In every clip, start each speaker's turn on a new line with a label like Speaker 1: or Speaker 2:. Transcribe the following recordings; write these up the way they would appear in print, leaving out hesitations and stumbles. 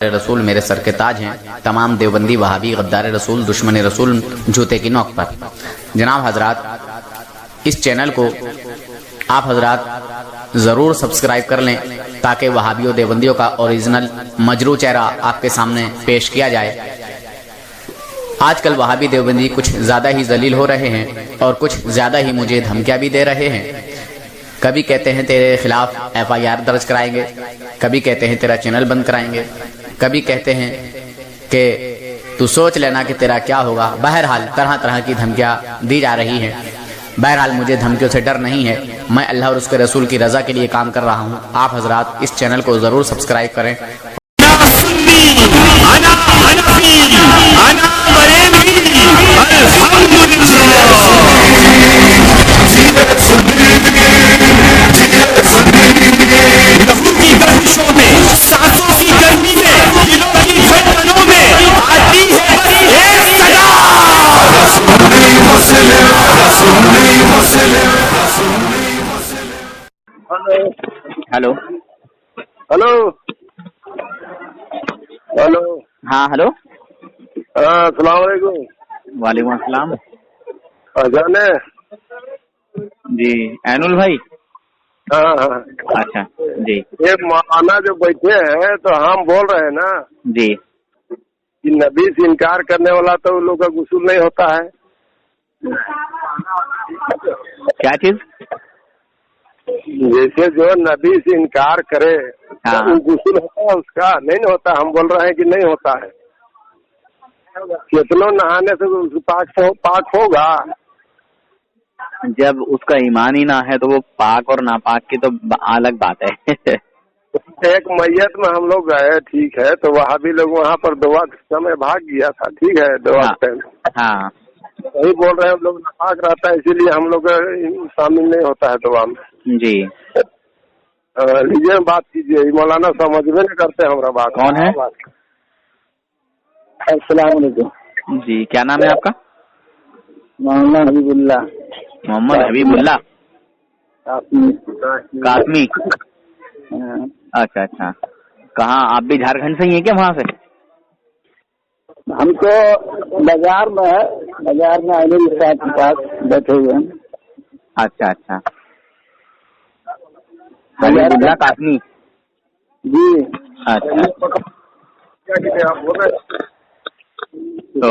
Speaker 1: रसूल मेरे सर के ताज हैं, तमाम देवबंदी वहाबी गद्दार रसूल दुश्मन रसूल जूते की नोक पर। जनाब हजरात, इस चैनल को आप हजरात ज़रूर सब्सक्राइब कर लें ताकि वहाबियों देवबंदियों का ओरिजिनल मजरू चेहरा आपके सामने पेश किया जाए। आजकल वहाबी देवबंदी कुछ ज़्यादा ही जलील हो रहे हैं और कुछ ज़्यादा ही मुझे धमकियाँ भी दे रहे हैं। कभी कहते हैं तेरे खिलाफ FIR दर्ज कराएंगे, कभी कहते हैं तेरा चैनल बंद कराएंगे, कभी कहते हैं कि तू सोच लेना कि तेरा क्या होगा। बहरहाल तरह तरह की धमकियाँ दी जा रही हैं। बहरहाल मुझे धमकियों से डर नहीं है, मैं अल्लाह और उसके रसूल की रज़ा के लिए काम कर रहा हूँ। आप हजरात इस चैनल को ज़रूर सब्सक्राइब करें। Hello
Speaker 2: hello hello.
Speaker 1: हाँ हेलो।
Speaker 2: अस्सलाम वालेकुम।
Speaker 1: वालेकुम अस्सलाम।
Speaker 2: अजान है
Speaker 1: जी एनुल भाई।
Speaker 2: हाँ हाँ
Speaker 1: अच्छा जी
Speaker 2: ये मौलाना जो बैठे हैं तो हम बोल रहे हैं ना
Speaker 1: जी।
Speaker 2: कि नबी से इनकार करने वाला तो उन लोग का गुस्ल नहीं होता है।
Speaker 1: क्या चीज?
Speaker 2: जैसे जो नबी से इनकार करे
Speaker 1: हाँ।
Speaker 2: तो गुस्ल होता है उसका नहीं होता। हम बोल रहे हैं कि नहीं होता है। कितनों नहाने से पाक होगा।
Speaker 1: जब उसका ईमान ही ना है तो वो पाक और नापाक की तो अलग बात है।
Speaker 2: एक मैयत में हम लोग गए, ठीक है, तो वहाँ भी लोग वहाँ पर दुआ के समय भाग गया था, ठीक है, दुआ के टाइम।
Speaker 1: हाँ
Speaker 2: वही बोल रहे हैं हम लोग नापाक रहता है इसीलिए हम लोग शामिल नहीं होता है दुआ में
Speaker 1: जी।
Speaker 2: लीजिए बात कीजिए। मौलाना समझ में नहीं करते हमारा बात।
Speaker 1: कौन है?
Speaker 2: अस्सलाम वालेकुम
Speaker 1: जी। क्या नाम है आपका?
Speaker 2: मोहम्मद हबीबुल्ला।
Speaker 1: मोहम्मद हबीबुल्ला कासमी। अच्छा अच्छा। कहाँ आप भी झारखंड से ही हैं क्या? वहाँ से?
Speaker 2: हम तो बाजार में है, बाजार में आने के पास बैठे हुए हैं।
Speaker 1: अच्छा अच्छा। हबीबुल्ला कासमी
Speaker 2: जी।
Speaker 1: अच्छा। तो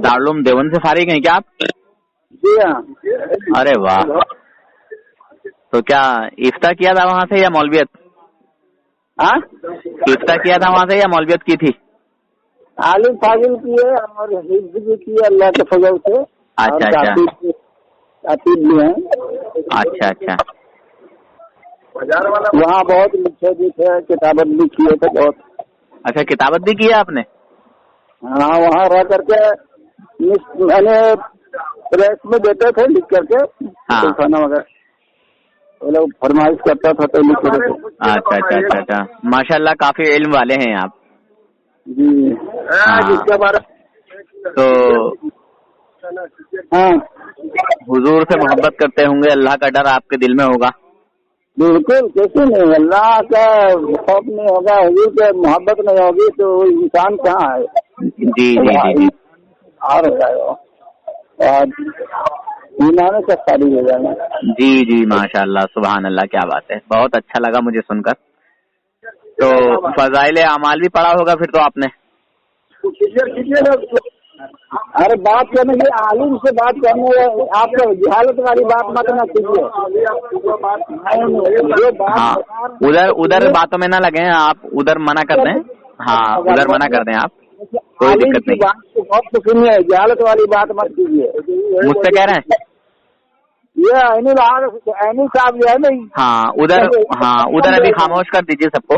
Speaker 1: दारुल देवबंद से फारिग हैं क्या आप?
Speaker 2: जी हाँ।
Speaker 1: अरे वाह। तो क्या इफ्ता किया था वहाँ से या मौलवियत?
Speaker 2: हाँ,
Speaker 1: इफ्ता किया था वहाँ से या मौलवियत की थी?
Speaker 2: आलिम फाजिल किए और हिफ्ज भी किए अल्लाह के फजल से।
Speaker 1: अच्छा अच्छा।
Speaker 2: कातिब भी हैं।
Speaker 1: अच्छा अच्छा।
Speaker 2: वहाँ बहुत लिखे भी थे, किताबत भी किए थे बहुत।
Speaker 1: अच्छा किताबत भी की है आपने?
Speaker 2: हाँ, वहाँ रह करके मैंने प्रेस में देते थे लिख करके।
Speaker 1: हाँ।
Speaker 2: खाना वगैरह वो लोग फरमाइश करता था तो लिख देते थे।
Speaker 1: अच्छा अच्छा अच्छा अच्छा। माशाल्लाह काफी इल्म वाले हैं आप।
Speaker 2: जी।
Speaker 1: हाँ।
Speaker 2: जिसके बारे
Speaker 1: तो
Speaker 2: हाँ
Speaker 1: हुजूर से मोहब्बत करते होंगे, अल्लाह का डर आपके दिल में होगा।
Speaker 2: बिल्कुल, कैसे नहीं। अल्लाह का खौफ नहीं होगा, हुजूर के मोहब्बत नहीं होगी तो इंसान कहाँ है।
Speaker 1: जी जी जी जी।
Speaker 2: और ईमान से खाली हो जाएगा।
Speaker 1: जी जी माशाल्लाह सुभान अल्लाह। क्या बात है, बहुत अच्छा लगा मुझे सुनकर। तो फजाइल अमाल भी पढ़ा होगा फिर तो आपने?
Speaker 2: अरे बात करने के आलिम से बात करने, आप तो जहालत वाली बात मत ना कीजिए।
Speaker 1: हाँ उधर उधर बातों में ना लगे हैं आप, उधर मना कर दें। हाँ उधर मना कर दें आप, कोई दिक्कत नहीं।
Speaker 2: बात को बहुत सुनिए, जहालत वाली बात मत कीजिए।
Speaker 1: मुझसे कह रहे हैं
Speaker 2: ये ऐनुल साहब जो है ना।
Speaker 1: हाँ उधर, हाँ उधर अभी खामोश कर दीजिए सबको।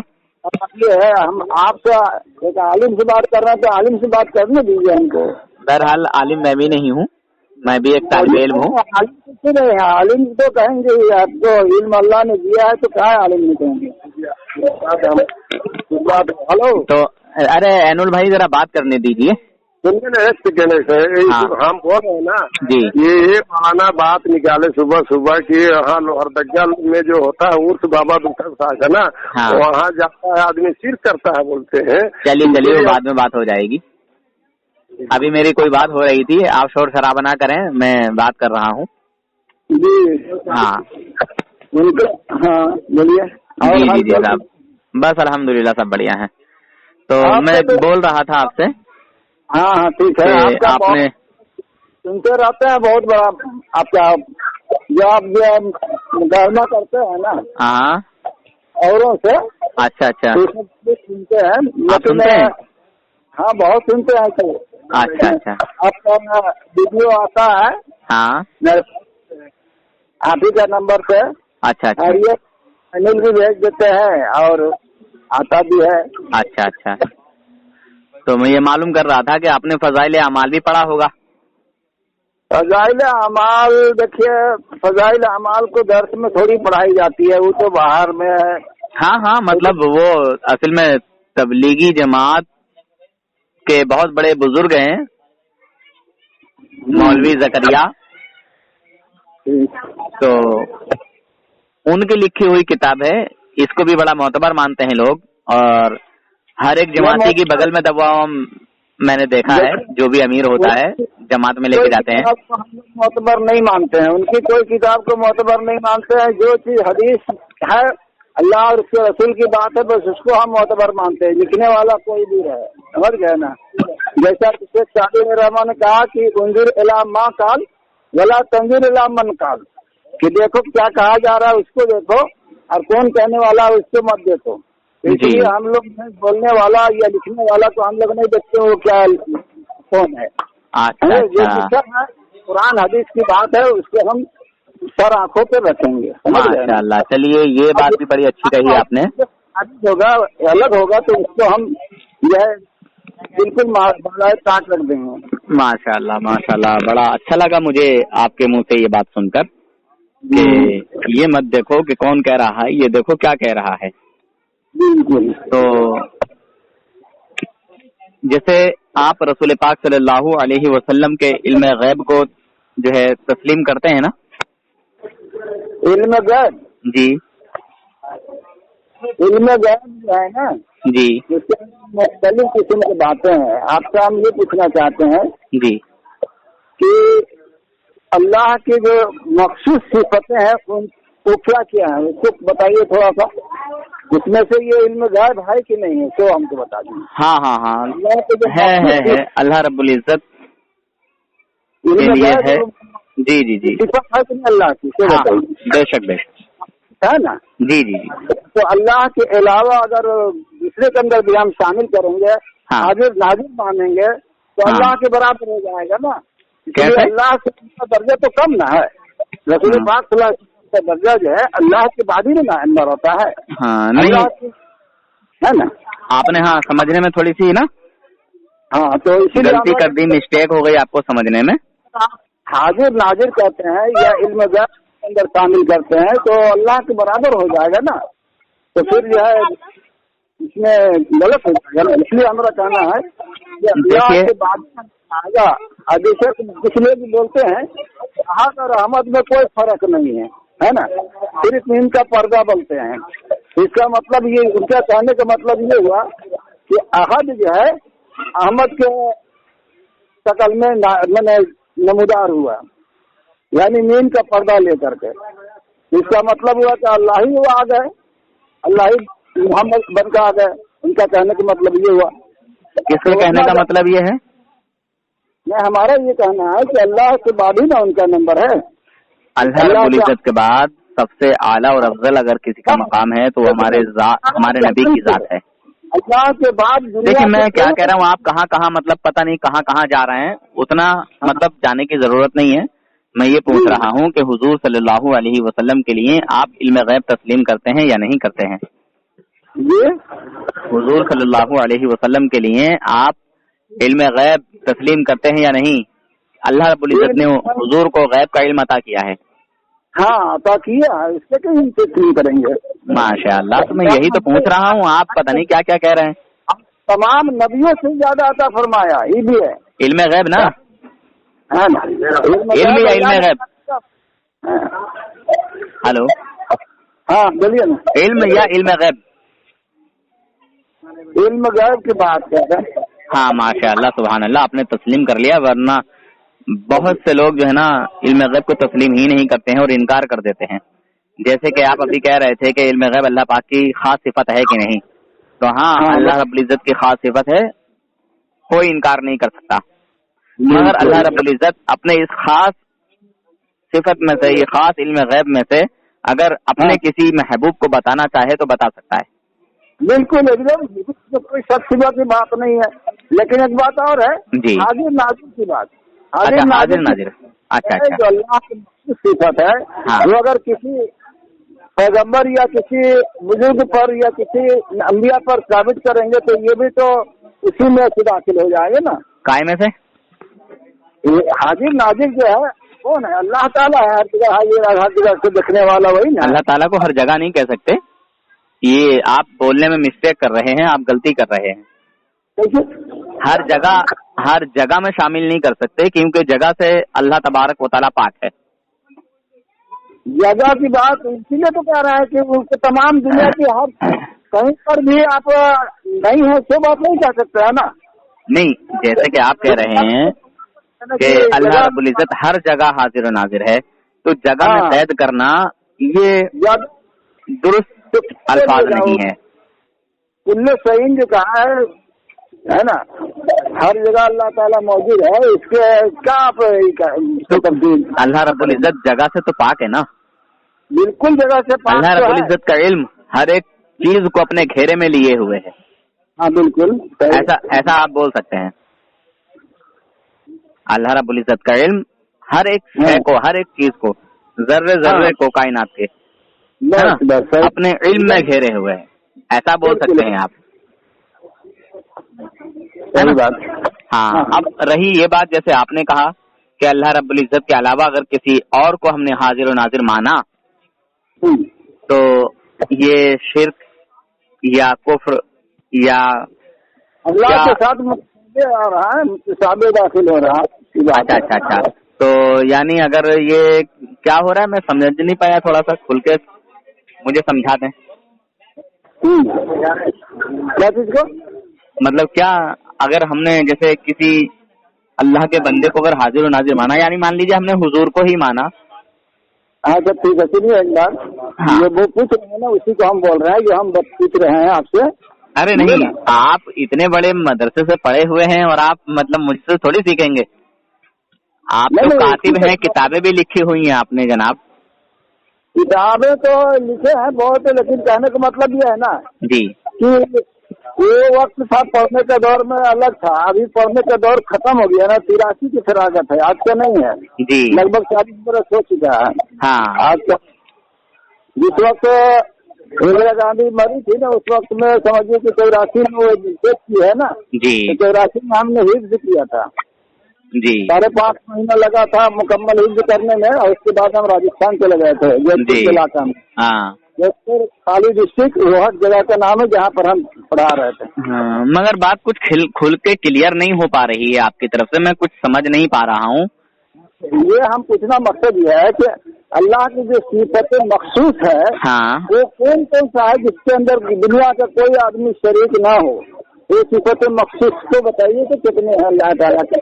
Speaker 2: ये है, हम आपसे एक आलिम से बात कर रहे हैं तो आलिम से बात करने दीजिए हमको।
Speaker 1: बहरहाल आलिम मैं भी नहीं हूँ, मैं भी एक तालिबे इल्म हूँ।
Speaker 2: आलिम कुछ नहीं है, आलिम तो कहेंगे आपको इल्म अल्लाह ने दिया है तो कहाँ आलिम नहीं कहेंगे। हेलो।
Speaker 1: तो अरे एनुल भाई जरा बात करने दीजिए।
Speaker 2: सुनिए ना, एक सेकेंड है,
Speaker 1: हाँ।
Speaker 2: हम बोल रहे हैं ना
Speaker 1: जी।
Speaker 2: ये पुराना बात निकाले सुबह सुबह की यहाँ लोहरदगा में जो होता है उर्स बाबा दुखर साहब है ना,
Speaker 1: हाँ।
Speaker 2: वहाँ जाता है आदमी सिर करता है बोलते हैं।
Speaker 1: चलिए वो बाद में बात हो जाएगी। अभी मेरी कोई बात हो रही थी, आप शोर शराबा ना करें, मैं बात कर रहा हूँ।
Speaker 2: जी
Speaker 1: हाँ
Speaker 2: उनको, हाँ बोलिए।
Speaker 1: जी साहब, बस अल्हम्दुलिल्लाह सब बढ़िया है। तो मैं बोल रहा था आपसे,
Speaker 2: हाँ हाँ ठीक है, आपका
Speaker 1: आपने
Speaker 2: सुनते रहते हैं बहुत बड़ा आपका जो आप गहना करते हैं ना।
Speaker 1: हाँ।
Speaker 2: औरों से।
Speaker 1: अच्छा
Speaker 2: सुनते हैं,
Speaker 1: आप सुनते हैं?
Speaker 2: हाँ बहुत सुनते हैं। तो
Speaker 1: अच्छा
Speaker 2: आपका वीडियो आता है।
Speaker 1: हाँ।
Speaker 2: आप ही का नंबर पे।
Speaker 1: अच्छा
Speaker 2: और ये अनिल भी भेज देते हैं और आता भी है।
Speaker 1: अच्छा। तो मैं ये मालूम कर रहा था कि आपने फजाइल अमाल भी पढ़ा होगा।
Speaker 2: फजाइल अमाल, देखिए फजाइल अमाल को दर्स में थोड़ी पढ़ाई जाती है, वो तो बाहर में है।
Speaker 1: हाँ, मतलब वो असल में तबलीगी जमात के बहुत बड़े बुजुर्ग हैं, मौलवी जकरिया, तो उनकी लिखी हुई किताब है। इसको भी बड़ा मोतबर मानते हैं लोग, और हर एक जमाती की बगल में दबा मैंने देखा है, जो भी अमीर होता है जमात में लेके जाते हैं।
Speaker 2: हम लोग मोतबर नहीं मानते हैं, उनकी कोई किताब को मोतबर नहीं मानते हैं। जो चीज हदीस है, अल्लाह और उसके रसूल की बात है, बस उसको हम मोतबर मानते हैं, लिखने वाला कोई भी रहे। समझ गए ना? जैसा शेख सादिक रहमान ने कहा कि उन्जुर इला मा काल वला तंजुर इला मन काल, कि देखो क्या कहा जा रहा है उसको देखो, और कौन कहने वाला है उसको मत देखो। इसलिए हम लोग बोलने वाला या लिखने वाला तो हम लोग नहीं देखते वो क्या कौन है।
Speaker 1: अच्छा।
Speaker 2: जो लिखा है कुरान हदीस की बात है, उसको हम सर आंखों पे रखेंगे।
Speaker 1: माशाअल्लाह, चलिए ये बात भी बड़ी अच्छी कही आपने।
Speaker 2: होगा अलग होगा तो उसको हम यह बिल्कुल काट रख देंगे।
Speaker 1: माशाअल्लाह, बड़ा अच्छा लगा मुझे आपके मुंह से ये बात सुनकर कि ये मत देखो कि कौन कह रहा है, ये देखो क्या कह रहा है।
Speaker 2: बिल्कुल।
Speaker 1: तो जैसे आप रसूल पाक सल्लल्लाहु अलैहि वसल्लम के इल्म गैब को जो है तस्लीम करते हैं ना?
Speaker 2: इल्म गैब? जी, इल्म गैब जो है ना जी, उसके मुख्तलिफ किस्म की बातें हैं। आपसे हम ये पूछना चाहते हैं जी कि अल्लाह की जो मखसूस सिफतें हैं वो क्या क्या है, उसको बताइए थोड़ा सा। उसमें से ये इल्म गैब है कि नहीं है, तो हमको बता दीजिए।
Speaker 1: हाँ, है अल्लाह रब्बुल इज्जत के लिए है। जी
Speaker 2: सिफत है कि नहीं अल्लाह की,
Speaker 1: बेशक
Speaker 2: है ना? जी। तो अल्लाह के अलावा अगर दूसरे के अंदर भी हम शामिल करेंगे, हाजिर नाजिर मानेंगे, तो अल्लाह के बराबर हो जाएगा ना। इसलिए अल्लाह से दर्जा तो कम ना है। रसूल पाक सल्लल्लाहु अलैहि वसल्लम का दर्जा जो है अल्लाह के बाद ही ना अंदर होता है।
Speaker 1: नहीं
Speaker 2: है ना?
Speaker 1: आपने समझने में थोड़ी सी ना
Speaker 2: तो इसीलिए
Speaker 1: गलती कर दी, मिस्टेक हो गई आपको समझने में।
Speaker 2: हाजिर नाजिर कहते हैं या इल्म गैब अंदर शामिल करते हैं तो अल्लाह के बराबर हो जाएगा ना। तो फिर जो है इसमें गलत हो जाएगा। इसलिए हमारा कहना है कि अल्लाह के बाद आएगा। जैसे कुछ लोग बोलते हैं अहद और अहमद में कोई फर्क नहीं है ना, सिर्फ इनका पर्दा बोलते हैं। इसका मतलब ये, उनका कहने का मतलब ये हुआ कि अहद जो है अहमद के शकल में मैंने नमूदार हुआ, यानी नींद का पर्दा लेकर के। इसका मतलब हुआ कि अल्लाह ही वो आ गए, अल्लाह ही मोहम्मद बनकर आ गए। उनका कहने का मतलब ये हुआ।
Speaker 1: किसके कहने का मतलब ये है?
Speaker 2: हमारा ये कहना है कि अल्लाह के बाद ही ना उनका नंबर है।
Speaker 1: अल्लाह रब्बुल इज्जत के बाद सबसे आला और अफजल अगर किसी का मकाम है तो हमारे नबी की जात है।
Speaker 2: अल्लाह के बाद
Speaker 1: देखिए मैं क्या कह रहा हूँ, आप कहाँ मतलब पता नहीं कहाँ जा रहे हैं, उतना मतलब जाने की जरूरत नहीं है। मैं ये पूछ रहा हूँ कि हुजूर सल्लल्लाहु अलैहि वसल्लम के लिए आप इल्म गैब तस्लीम करते हैं या नहीं करते हैं? हुजूर सल्लल्लाहु अलैहि वसल्लम के लिए आप इल्म गैब तस्लीम करते हैं या नहीं? अल्लाह रब्बुल इज्जत ने हुजूर को गैब का इल्म अता किया है।
Speaker 2: अता किया है, इससे कहीं हम तस्लीम करेंगे।
Speaker 1: माशाअल्लाह, तो मैं यही तो पूछ रहा हूँ, आप पता नहीं क्या क्या कह रहे हैं।
Speaker 2: तमाम नबियों से ज्यादा अता फरमाया, ये भी है।
Speaker 3: علم غیب نا,
Speaker 2: ہے نا,
Speaker 3: علم یا علم غیب؟ ہلو,
Speaker 2: ہاں بولیے نا.
Speaker 3: علم یا علم غیب؟
Speaker 2: علم غیب کی بات کر رہے ہیں.
Speaker 3: ہاں ماشاء اللہ سبحان اللہ, آپ نے تسلیم کر لیا, ورنہ بہت سے لوگ جو ہے نا علم غیب کو تسلیم ہی نہیں کرتے ہیں اور انکار کر دیتے ہیں. جیسے کہ آپ ابھی کہہ رہے تھے کہ علم غیب اللہ پاک کی خاص صفت ہے کہ نہیں, تو ہاں اللہ رب العزت کی خاص صفت ہے, کوئی انکار نہیں کر سکتا. مگر اللہ رب العزت اپنے اس خاص صفت میں سے, یہ خاص علم غیب میں سے اگر اپنے کسی محبوب کو بتانا چاہے تو بتا سکتا ہے.
Speaker 2: بالکل ایک دم کوئی شک شبہ کی بات نہیں ہے. لیکن ایک بات اور ہے
Speaker 3: جی,
Speaker 2: حاضر ناظر کی بات.
Speaker 3: حاضر ناظر, اچھا
Speaker 2: جو اللہ کی صفت ہے وہ اگر کسی پیغمبر یا کسی بزرگ پر یا کسی انبیاء پر ثابت کریں گے تو یہ بھی تو اسی میں سے داخل ہو جائے گا نا.
Speaker 3: کائے میں سے
Speaker 2: حاضر ناظر جو ہے کون ہے؟ اللہ تعالیٰ ہے, ہر جگہ حاضر, ہر جگہ سے دیکھنے والا وہی نا.
Speaker 3: اللہ تعالیٰ کو ہر جگہ نہیں کہہ سکتے, یہ آپ بولنے میں مسٹیک کر رہے ہیں, آپ غلطی کر رہے ہیں. ہر جگہ میں شامل نہیں کر سکتے کیونکہ جگہ سے اللہ تبارک و تعالیٰ پاک ہے.
Speaker 2: جگہ کی بات اسی لیے تو کہہ رہا ہے کہ ان کے تمام دنیا کی ہر کہیں پر بھی آپ نہیں ہے تو بات نہیں کہہ سکتے ہے نا.
Speaker 3: نہیں, جیسے کہ آپ کہہ رہے ہیں کہ اللہ رب العزت ہر جگہ حاضر و ناظر ہے, تو جگہ میں قید کرنا یہ درست الفاظ نہیں ہے.
Speaker 2: کل صحیح جو کہا ہے نا, ہر جگہ اللہ تعالیٰ موجود ہے, اس کے کیا تبدیل.
Speaker 3: اللہ رب العزت جگہ سے تو پاک ہے نا.
Speaker 2: بالکل جگہ سے پاک.
Speaker 3: اللہ رب العزت کا علم ہر ایک چیز کو اپنے گھیرے میں لیے ہوئے ہے.
Speaker 2: ہاں بالکل
Speaker 3: ایسا آپ بول سکتے ہیں. اللہ رب العزت کا علم ہر ایک شے کو, ہر ایک چیز کو, ذرے کو کائنات کے اپنے علم میں گھیرے ہوئے ہیں, ایسا بول سکتے ہیں آپ. ہاں, اب رہی یہ بات جیسے آپ نے کہا کہ اللہ رب العزت کے علاوہ اگر کسی اور کو ہم نے حاضر و ناظر مانا تو یہ شرک یا کفر یا
Speaker 2: اللہ کے ساتھ آ رہا ہے, داخل ہو رہا.
Speaker 3: اچھا, تو یعنی اگر یہ کیا ہو رہا ہے میں سمجھ نہیں پایا, تھوڑا سا کھل کے مجھے سمجھا دیں.
Speaker 2: کیا چیز کو
Speaker 3: مطلب کیا اگر ہم نے جیسے کسی اللہ کے بندے کو اگر حاضر و ناظر مانا, یعنی مان لیجیے ہم نے حضور کو ہی مانا.
Speaker 2: ہاں سر ٹھیک ہے, سنیے ایک بار, وہ پوچھ رہے ہیں نا اسی کو ہم بول رہے ہیں کہ ہم پوچھ رہے ہیں آپ سے.
Speaker 3: ارے نہیں, آپ اتنے بڑے مدرسے سے پڑھے ہوئے ہیں اور آپ مطلب مجھ سے تھوڑی سیکھیں گے. آپ تو کاتب ہیں, کتابیں بھی لکھی ہوئی ہیں آپ نے جناب.
Speaker 2: کتابیں تو لکھے ہیں بہت, لیکن کہنے کا مطلب یہ ہے نا
Speaker 3: جی
Speaker 2: کہ وہ وقت تھا پڑھنے کے دور میں الگ تھا, ابھی پڑھنے کا دور ختم ہو گیا نا. 83 کی فراغت ہے, آج کا نہیں ہے.
Speaker 3: جی,
Speaker 2: لگ بھگ 40 برس ہو چکا ہے.
Speaker 3: ہاں,
Speaker 2: آج کا جس وقت اندرا گاندھی مری تھی نا, اس وقت میں سمجھیے کہ 84 میں وہ ڈیٹ کی ہے نا.
Speaker 3: جی,
Speaker 2: 84 میں ہم نے حفظ کیا تھا.
Speaker 3: جی,
Speaker 2: 5.5 مہینہ لگا تھا مکمل حفظ کرنے میں, اور اس کے بعد ہم راجستھان چلے گئے تھے جیسے علاقہ میں.
Speaker 3: ہاں,
Speaker 2: خالی ڈسٹرکٹ روہٹ جگہ کا نام ہے جہاں پر ہم پڑھا رہے تھے.
Speaker 3: ہاں, مگر بات کچھ کھل کے کلیئر نہیں ہو پا رہی ہے آپ کی طرف سے, میں کچھ سمجھ نہیں پا رہا ہوں.
Speaker 2: یہ ہم پوچھنا مقصد یہ ہے کہ اللہ کی جو صفت مخصوص ہے وہ کون سا ہے جس کے اندر دنیا کا کوئی آدمی شریک نہ ہو. یہ صفت مخصوص کو بتائیے کہ کتنے ہیں اللہ تعالیٰ کے.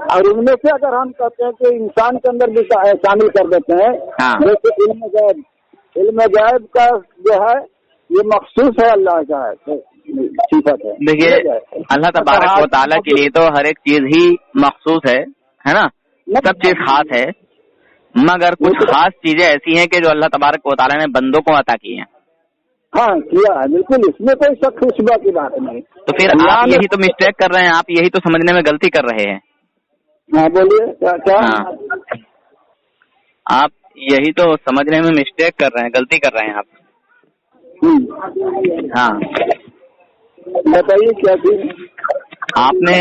Speaker 2: اور ان میں سے اگر ہم کہتے ہیں کہ انسان کے اندر بھی شامل کر دیتے ہیں, جیسے علم غیب کا جو ہے یہ مخصوص ہے اللہ کا صفت ہے.
Speaker 3: دیکھیے اللہ تبارک و تعالیٰ کے لیے تو ہر ایک چیز ہی مخصوص ہے نا, سب چیز خاص ہے, مگر کچھ خاص چیزیں ایسی ہیں کہ جو اللہ تبارک و تعالیٰ نے بندوں کو عطا کی ہیں.
Speaker 2: ہاں کیا ہے, بالکل, اس میں کوئی شک شبہ کی بات نہیں.
Speaker 3: تو پھر آپ یہی تو مسٹیک کر رہے ہیں, آپ یہی تو سمجھنے میں غلطی کر رہے ہیں.
Speaker 2: ہاں بولیے کیا
Speaker 3: آپ یہی تو سمجھنے میں مسٹیک کر رہے ہیں, غلطی کر رہے ہیں آپ. ہاں
Speaker 2: بتائیے کیا چیز.
Speaker 3: آپ نے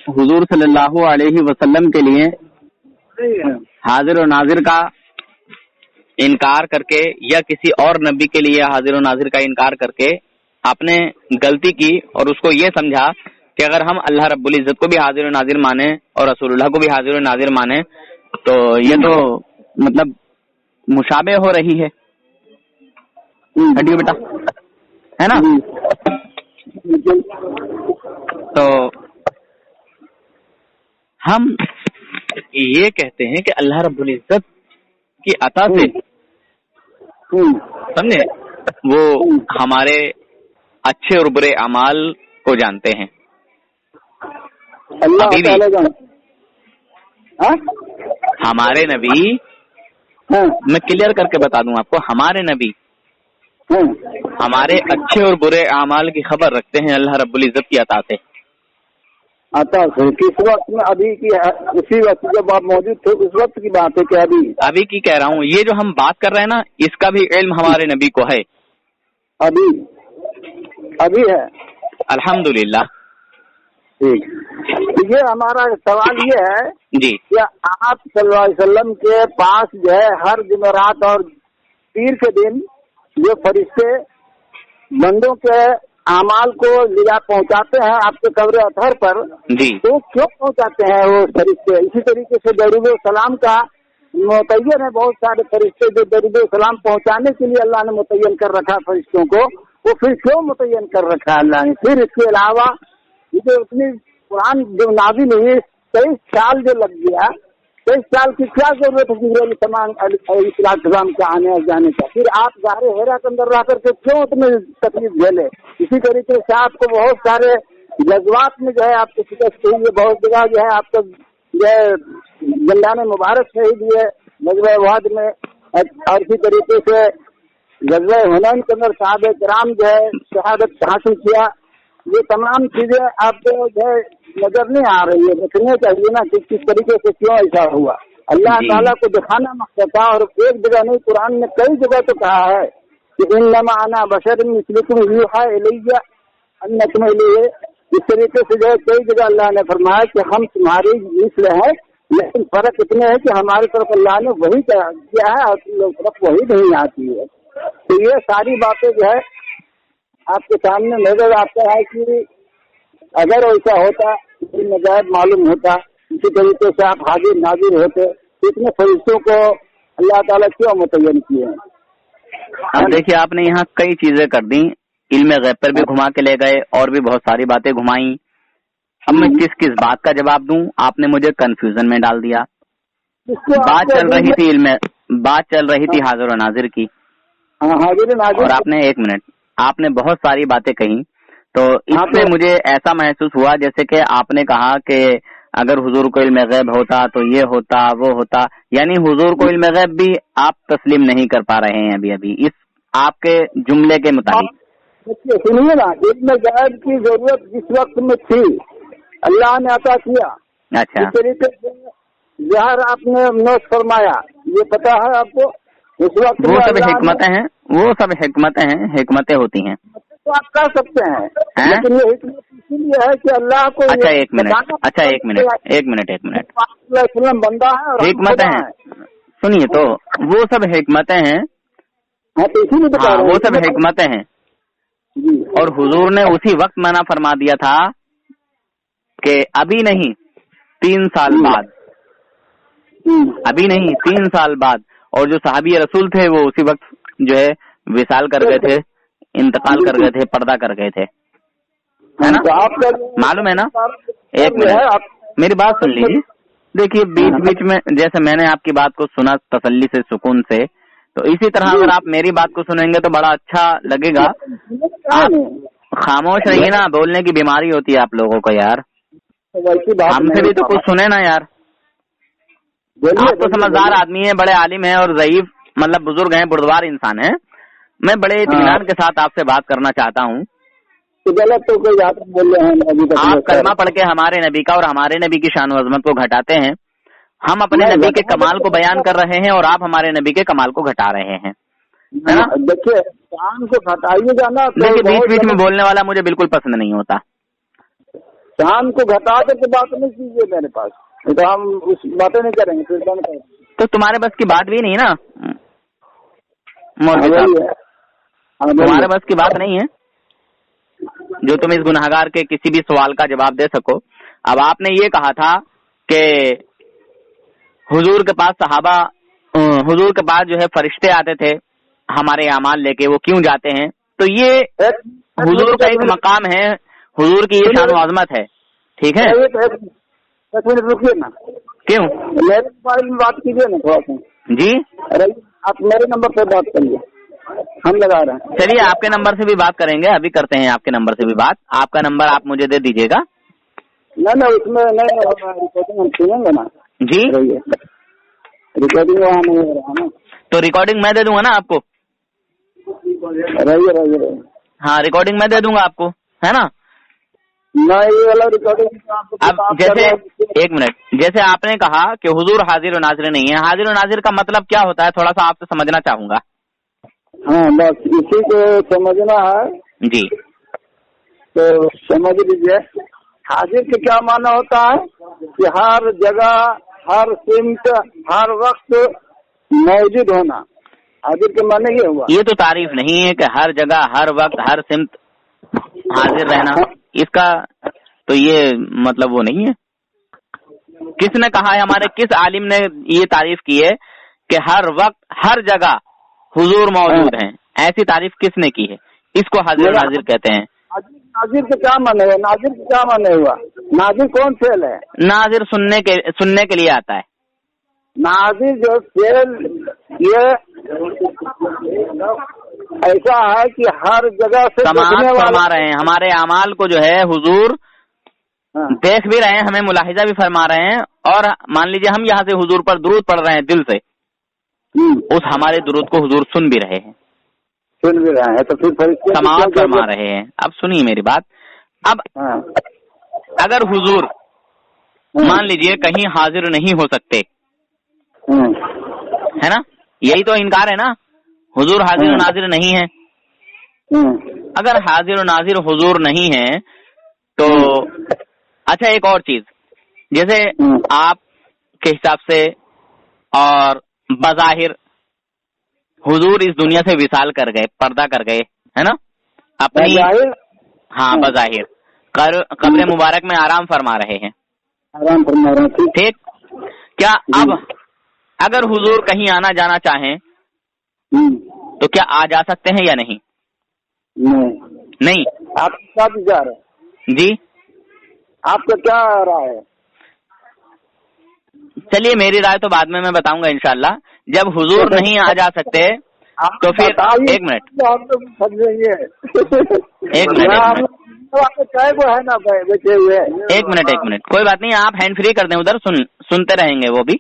Speaker 3: حضور صلی اللہ علیہ وسلم کے لیے حاضر و ناظر کا انکار کر کے یا کسی اور نبی کے لیے حاضر و ناظر کا انکار کر کے آپ نے غلطی کی اور اس کو یہ سمجھا کہ اگر ہم اللہ رب العزت کو بھی حاضر و ناظر مانیں اور رسول اللہ کو بھی حاضر و ناظر مانیں تو یہ تو مطلب مشابہ ہو رہی ہے. ہٹیو بیٹا, ہے نا؟ تو ہم یہ کہتے ہیں کہ اللہ رب العزت کی عطا سے سمجھے وہ ہمارے اچھے اور برے اعمال کو جانتے ہیں. ابھی بھی ہمارے نبی, میں کلیئر کر کے بتا دوں آپ کو, ہمارے نبی ہمارے اچھے اور برے اعمال کی خبر رکھتے ہیں اللہ رب العزت کی عطا سے.
Speaker 2: کس وقت میں؟ ابھی کی اسی وقت جب آپ موجود تھے اس وقت کی بات ہے کہ ابھی
Speaker 3: کی کہہ رہا ہوں. یہ جو ہم بات کر رہے ہیں نا اس کا بھی علم ہمارے نبی کو ہے.
Speaker 2: ابھی ہے
Speaker 3: الحمدللہ.
Speaker 2: ٹھیک, یہ ہمارا سوال یہ ہے
Speaker 3: جی
Speaker 2: کہ آپ صلی اللہ علیہ وسلم کے پاس جو ہے ہر جمعرات اور پیر کے دن جو فرشتے بندوں کے اعمال کو لیا پہنچاتے ہیں آپ کے قبر اطہر پر,
Speaker 3: جی
Speaker 2: تو کیوں پہنچاتے ہیں وہ فرشتے؟ اسی طریقے سے درود السلام کا متعین ہے, بہت سارے فرشتے جو درود السلام پہنچانے کے لیے اللہ نے متعین کر رکھا فرشتوں کو, وہ پھر کیوں متعین کر رکھا اللہ نے؟ پھر اس کے علاوہ یہ جو اتنی قرآن جو نازل ہوئی 23 سال جو لگ گیا, 23 سال کی کیا ضرورت ہے جبرائیل السلام کے آنے اور جانے کا؟ پھر آپ غار حرا کے اندر رہ کر کے کیوں اتنی تکلیف جھیلے؟ اسی طریقے سے آپ کو بہت سارے جذبات میں جو ہے آپ کو شکست ہوئی ہے, بہت جگہ جو ہے آپ کو جو ہے جنگان مبارک شہید ہوئے غزوہ احد میں, اور اسی طریقے سے غزوہ حنین کے اندر صحابہ کرام جو ہے شہادت حاصل کیا. یہ تمام چیزیں آپ کو جو ہے نظر نہیں آ رہی ہے, دیکھنے چاہیے نا کہ کس طریقے سے کیوں ایسا ہوا. اللہ تعالیٰ کو دکھانا مقصد تھا, اور ایک جگہ نہیں قرآن نے کئی جگہ تو کہا ہے کہ انما انا بشر مثلکم یوحی الی انکم الیہ. اس طریقے سے جو ہے کئی جگہ اللہ نے فرمایا کہ ہم تمہاری مثل ہیں, لیکن فرق اتنے ہے کہ ہماری طرف اللہ نے وہی کیا ہے اور تم لوگ طرف وہی نہیں آتی ہے. تو یہ ساری باتیں جو ہے آپ کے سامنے نظر آتا ہے کہ اگر ایسا ہوتا نجائب معلوم ہوتا, اسی طریقے سے آپ حاضر ناظر ہوتے, اتنے فرشتوں کو اللہ تعالیٰ کیوں متعین کیے ہیں؟
Speaker 3: اب دیکھیے آپ نے یہاں کئی چیزیں کر دی, علم غیب پر بھی گھما کے لے گئے اور بھی بہت ساری باتیں گھمائیں. اب میں کس بات کا جواب دوں؟ آپ نے مجھے کنفیوژن میں ڈال دیا. بات چل رہی تھی حاضر و ناظر کی, اور آپ نے 1 منٹ آپ نے بہت ساری باتیں کہیں, تو اس میں مجھے ایسا محسوس ہوا جیسے کہ آپ نے کہا کہ اگر حضور کو علم غیب ہوتا تو یہ ہوتا وہ ہوتا, یعنی حضور کو علم غیب بھی آپ تسلیم نہیں کر پا رہے ہیں ابھی اس آپ کے جملے کے مطابق.
Speaker 2: سنیے نا, علم غیب کی ضرورت جس وقت میں تھی اللہ نے عطا کیا.
Speaker 3: اچھا,
Speaker 2: اس طریقے سے زہر آپ نے نوش فرمایا, یہ پتا ہے آپ کو. اس وقت
Speaker 3: وہ سب حکمتیں ہیں, وہ سب حکمتیں ہیں, حکمتیں ہوتی ہیں
Speaker 2: تو آپ کر سکتے ہیں, لیکن یہ حکمت اسی لیے ہے کہ اللہ کو.
Speaker 3: اچھا ایک منٹ
Speaker 2: بندہ ہے,
Speaker 3: حکمتیں ہیں سنیے, تو وہ سب حکمتیں ہیں, وہ سب حکمتیں ہیں. اور حضور نے اسی وقت منع فرما دیا تھا کہ ابھی نہیں 3 سال بعد, ابھی نہیں 3 سال بعد. اور جو صحابی رسول تھے وہ اسی وقت جو ہے وصال کر گئے تھے, انتقال کر گئے تھے, پردہ کر گئے تھے, ہے نا؟ معلوم ہے نا؟ 1 منٹ میری بات سن لیجیے. دیکھیے بیچ میں جیسے میں نے آپ کی بات کو سنا تسلی سے, سکون سے, تو اسی طرح اگر آپ میری بات کو سنیں گے تو بڑا اچھا لگے گا. آپ خاموش رہیے نا, بولنے کی بیماری ہوتی ہے آپ لوگوں کو یار, ہم سے بھی تو کچھ سنیں نا یار. آپ تو سمجھدار آدمی ہیں, بڑے عالم ہیں اور ضعیف مطلب بزرگ ہیں, بردوار انسان ہیں. میں بڑے اطمینان کے ساتھ آپ سے بات کرنا چاہتا ہوں. آپ کلمہ پڑھ کے ہمارے نبی کا اور ہمارے نبی کی شان و عظمت کو گھٹاتے ہیں. ہم اپنے نبی کے کمال کو بیان کر رہے ہیں اور آپ ہمارے نبی کے کمال کو گھٹا رہے ہیں, ہے نا؟
Speaker 2: دیکھیے شان کو گھٹائیے گا نا,
Speaker 3: دیکھیے بیچ میں بولنے والا مجھے بالکل پسند نہیں ہوتا.
Speaker 2: شان کو گھٹا کر کے بات نہیں کیجیے میرے پاس, تو ہم اس باتیں نہیں کریں گے.
Speaker 3: تو تمہارے بس کی بات بھی نہیں نا مولوی صاحب, تمہارے بس کی بات نہیں ہے. जो तुम इस गुनहगार के किसी भी सवाल का जवाब दे सको। अब आपने ये कहा था कि हुजूर के पास सहाबा, हुजूर के पास जो है फरिश्ते आते थे हमारे अमाल लेके, वो क्यों जाते हैं? तो ये हुजूर का एक मकाम है, हुजूर की ये शान व अज़मत है, ठीक है?
Speaker 2: एक मिनट रुकिए ना।
Speaker 3: क्यों?
Speaker 2: मेरे मोबाइल में बात कीजिए ना थोड़ा सा
Speaker 3: जी।
Speaker 2: अरे आप मेरे नंबर पे बात करिए, हम लगा रहे हैं।
Speaker 3: चलिए आपके नंबर से भी बात करेंगे, अभी करते हैं आपके नंबर से भी बात। आपका नंबर आप मुझे दे दीजिएगा।
Speaker 2: नहीं उसमें नहीं होगा, रिकॉर्डिंग हम सुनेंगे ना
Speaker 3: जी।
Speaker 2: रिकॉर्डिंग वहाँ नहीं हो रहा ना,
Speaker 3: तो रिकॉर्डिंग मैं दे दूंगा ना आपको।
Speaker 2: रहिए।
Speaker 3: हाँ, रिकॉर्डिंग मैं दे दूंगा आपको, है ना?
Speaker 2: नहीं ये वाला रिकॉर्डिंग
Speaker 3: अब जैसे एक मिनट, जैसे आपने कहा कि हुजूर हाजिर और नाजिर नहीं है, हाजिर और नाजिर का मतलब क्या होता है थोड़ा सा आपसे समझना चाहूंगा।
Speaker 2: हाँ बस इसी को समझना है
Speaker 3: जी।
Speaker 2: तो समझ लीजिए। हाजिर के क्या माना होता है कि हर जगह, हर सिमत, हर वक्त मौजूद होना। हाजिर के माने ये हुआ।
Speaker 3: ये तो तारीफ नहीं है कि हर जगह, हर वक्त, हर सिमत हाजिर रहना, इसका तो ये मतलब वो नहीं है। किसने कहा है, हमारे किस आलिम ने ये तारीफ की है कि हर वक्त हर जगह हुजूर मौजूद हैं? ऐसी तारीफ किसने की है? इसको हाजिर और नाजिर कहते हैं।
Speaker 2: नाजिर के क्या माने है? नाजिर के क्या माने हुआ? नाजिर कौन फेल है?
Speaker 3: नाजिर सुनने के लिए आता है।
Speaker 2: नाजिर जो फेल ये ऐसा है कि हर जगह से देखने वाला
Speaker 3: फरमा रहे हैं, हमारे अमाल को जो है हुजूर देख भी रहे हैं, हमें मुलाहिजा भी फरमा रहे हैं, और मान लीजिए हम यहाँ से हुजूर पर दुरूद पढ़ रहे हैं दिल से, उस हमारे दुरूद को हुजूर सुन भी रहे हैं,
Speaker 2: सुन भी रहे हैं, तो फिर
Speaker 3: समाअत फरमा रहे हैं। अब सुनिए मेरी बात। अब अगर हुजूर मान लीजिए कहीं हाजिर नहीं हो सकते, है ना, यही तो इनकार है ना, हुजूर हाजिर और नाजिर नहीं है। अगर हाजिर और नाजिर हुजूर नहीं है तो अच्छा एक और चीज, जैसे आप के हिसाब से और बज़ाहिर हुजूर इस दुनिया से विसाल कर गए, पर्दा कर गए, है ना, अपनी, हाँ बज़ाहिर कब्र मुबारक में आराम फरमा रहे हैं,
Speaker 2: आराम फरमा रहे हैं,
Speaker 3: ठीक। क्या अब अगर हुजूर कहीं आना जाना चाहें तो क्या आ जा सकते हैं या नहीं? नहीं।
Speaker 2: आप क्या विचार है
Speaker 3: जी?
Speaker 2: आपका क्या राय है?
Speaker 3: चलिए मेरी राय तो बाद में मैं बताऊंगा इंशाल्लाह। जब हुजूर नहीं आ जा सकते तो फिर एक मिनट एक मिनट कोई बात नहीं, आप हैंड फ्री कर दें उधर, सुनते रहेंगे वो भी।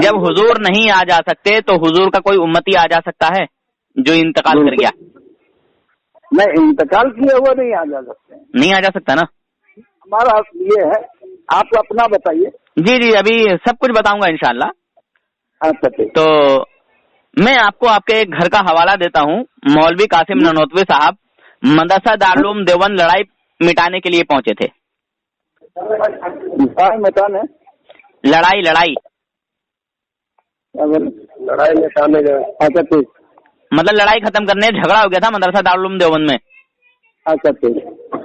Speaker 3: जब हुजूर नहीं आ जा सकते तो हुजूर का कोई उम्मती आ जा सकता है जो इंतकाल कर गया?
Speaker 2: नहीं, इंतकाल किया हुआ नहीं आ जा सकते,
Speaker 3: नहीं आ जा सकता ना।
Speaker 2: हमारा ये है, आप अपना बताइए।
Speaker 3: जी जी, अभी सब कुछ बताऊंगा इंशाल्लाह।
Speaker 2: अच्छा,
Speaker 3: तो मैं आपको आपके एक घर का हवाला देता हूँ। मौलवी कासिम ननोतवी साहब मदरसा दारुल उलूम देवबंद लड़ाई मिटाने के लिए पहुंचे थे।
Speaker 2: मिटाने?
Speaker 3: लड़ाई
Speaker 2: मिटाने गए। अच्छा ठीक,
Speaker 3: मतलब लड़ाई खत्म करने, झगड़ा हो गया था मदरसा दारुल उलूम देवबंद में। अच्छा
Speaker 2: ठीक।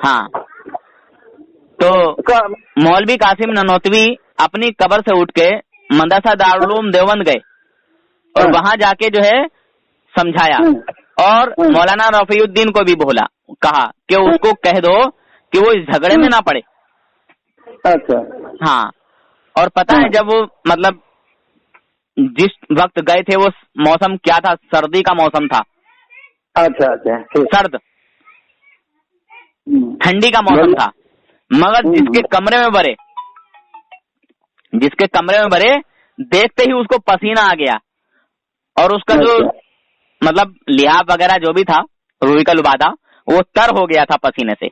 Speaker 3: हाँ, तो मौलवी कासिम ननोतवी अपनी कब्र से उठ के मदरसा दारुल उलूम देवबंद गए और वहां जाके जो है समझाया, और मौलाना रफीउद्दीन को भी बोला, कहा कि उसको कह दो कि वो इस झगड़े में ना पड़े।
Speaker 2: अच्छा।
Speaker 3: हाँ, और पता है जब वो मतलब जिस वक्त गए थे वो मौसम क्या था? सर्दी का मौसम था।
Speaker 2: अच्छा,
Speaker 3: सर्द ठंडी का मौसम था, मगर जिसके कमरे में भरे देखते ही उसको पसीना आ गया, और उसका जो मतलब लिहाफ वगैरह जो भी था, रूही का लुबादा, वो तर हो गया था पसीने से।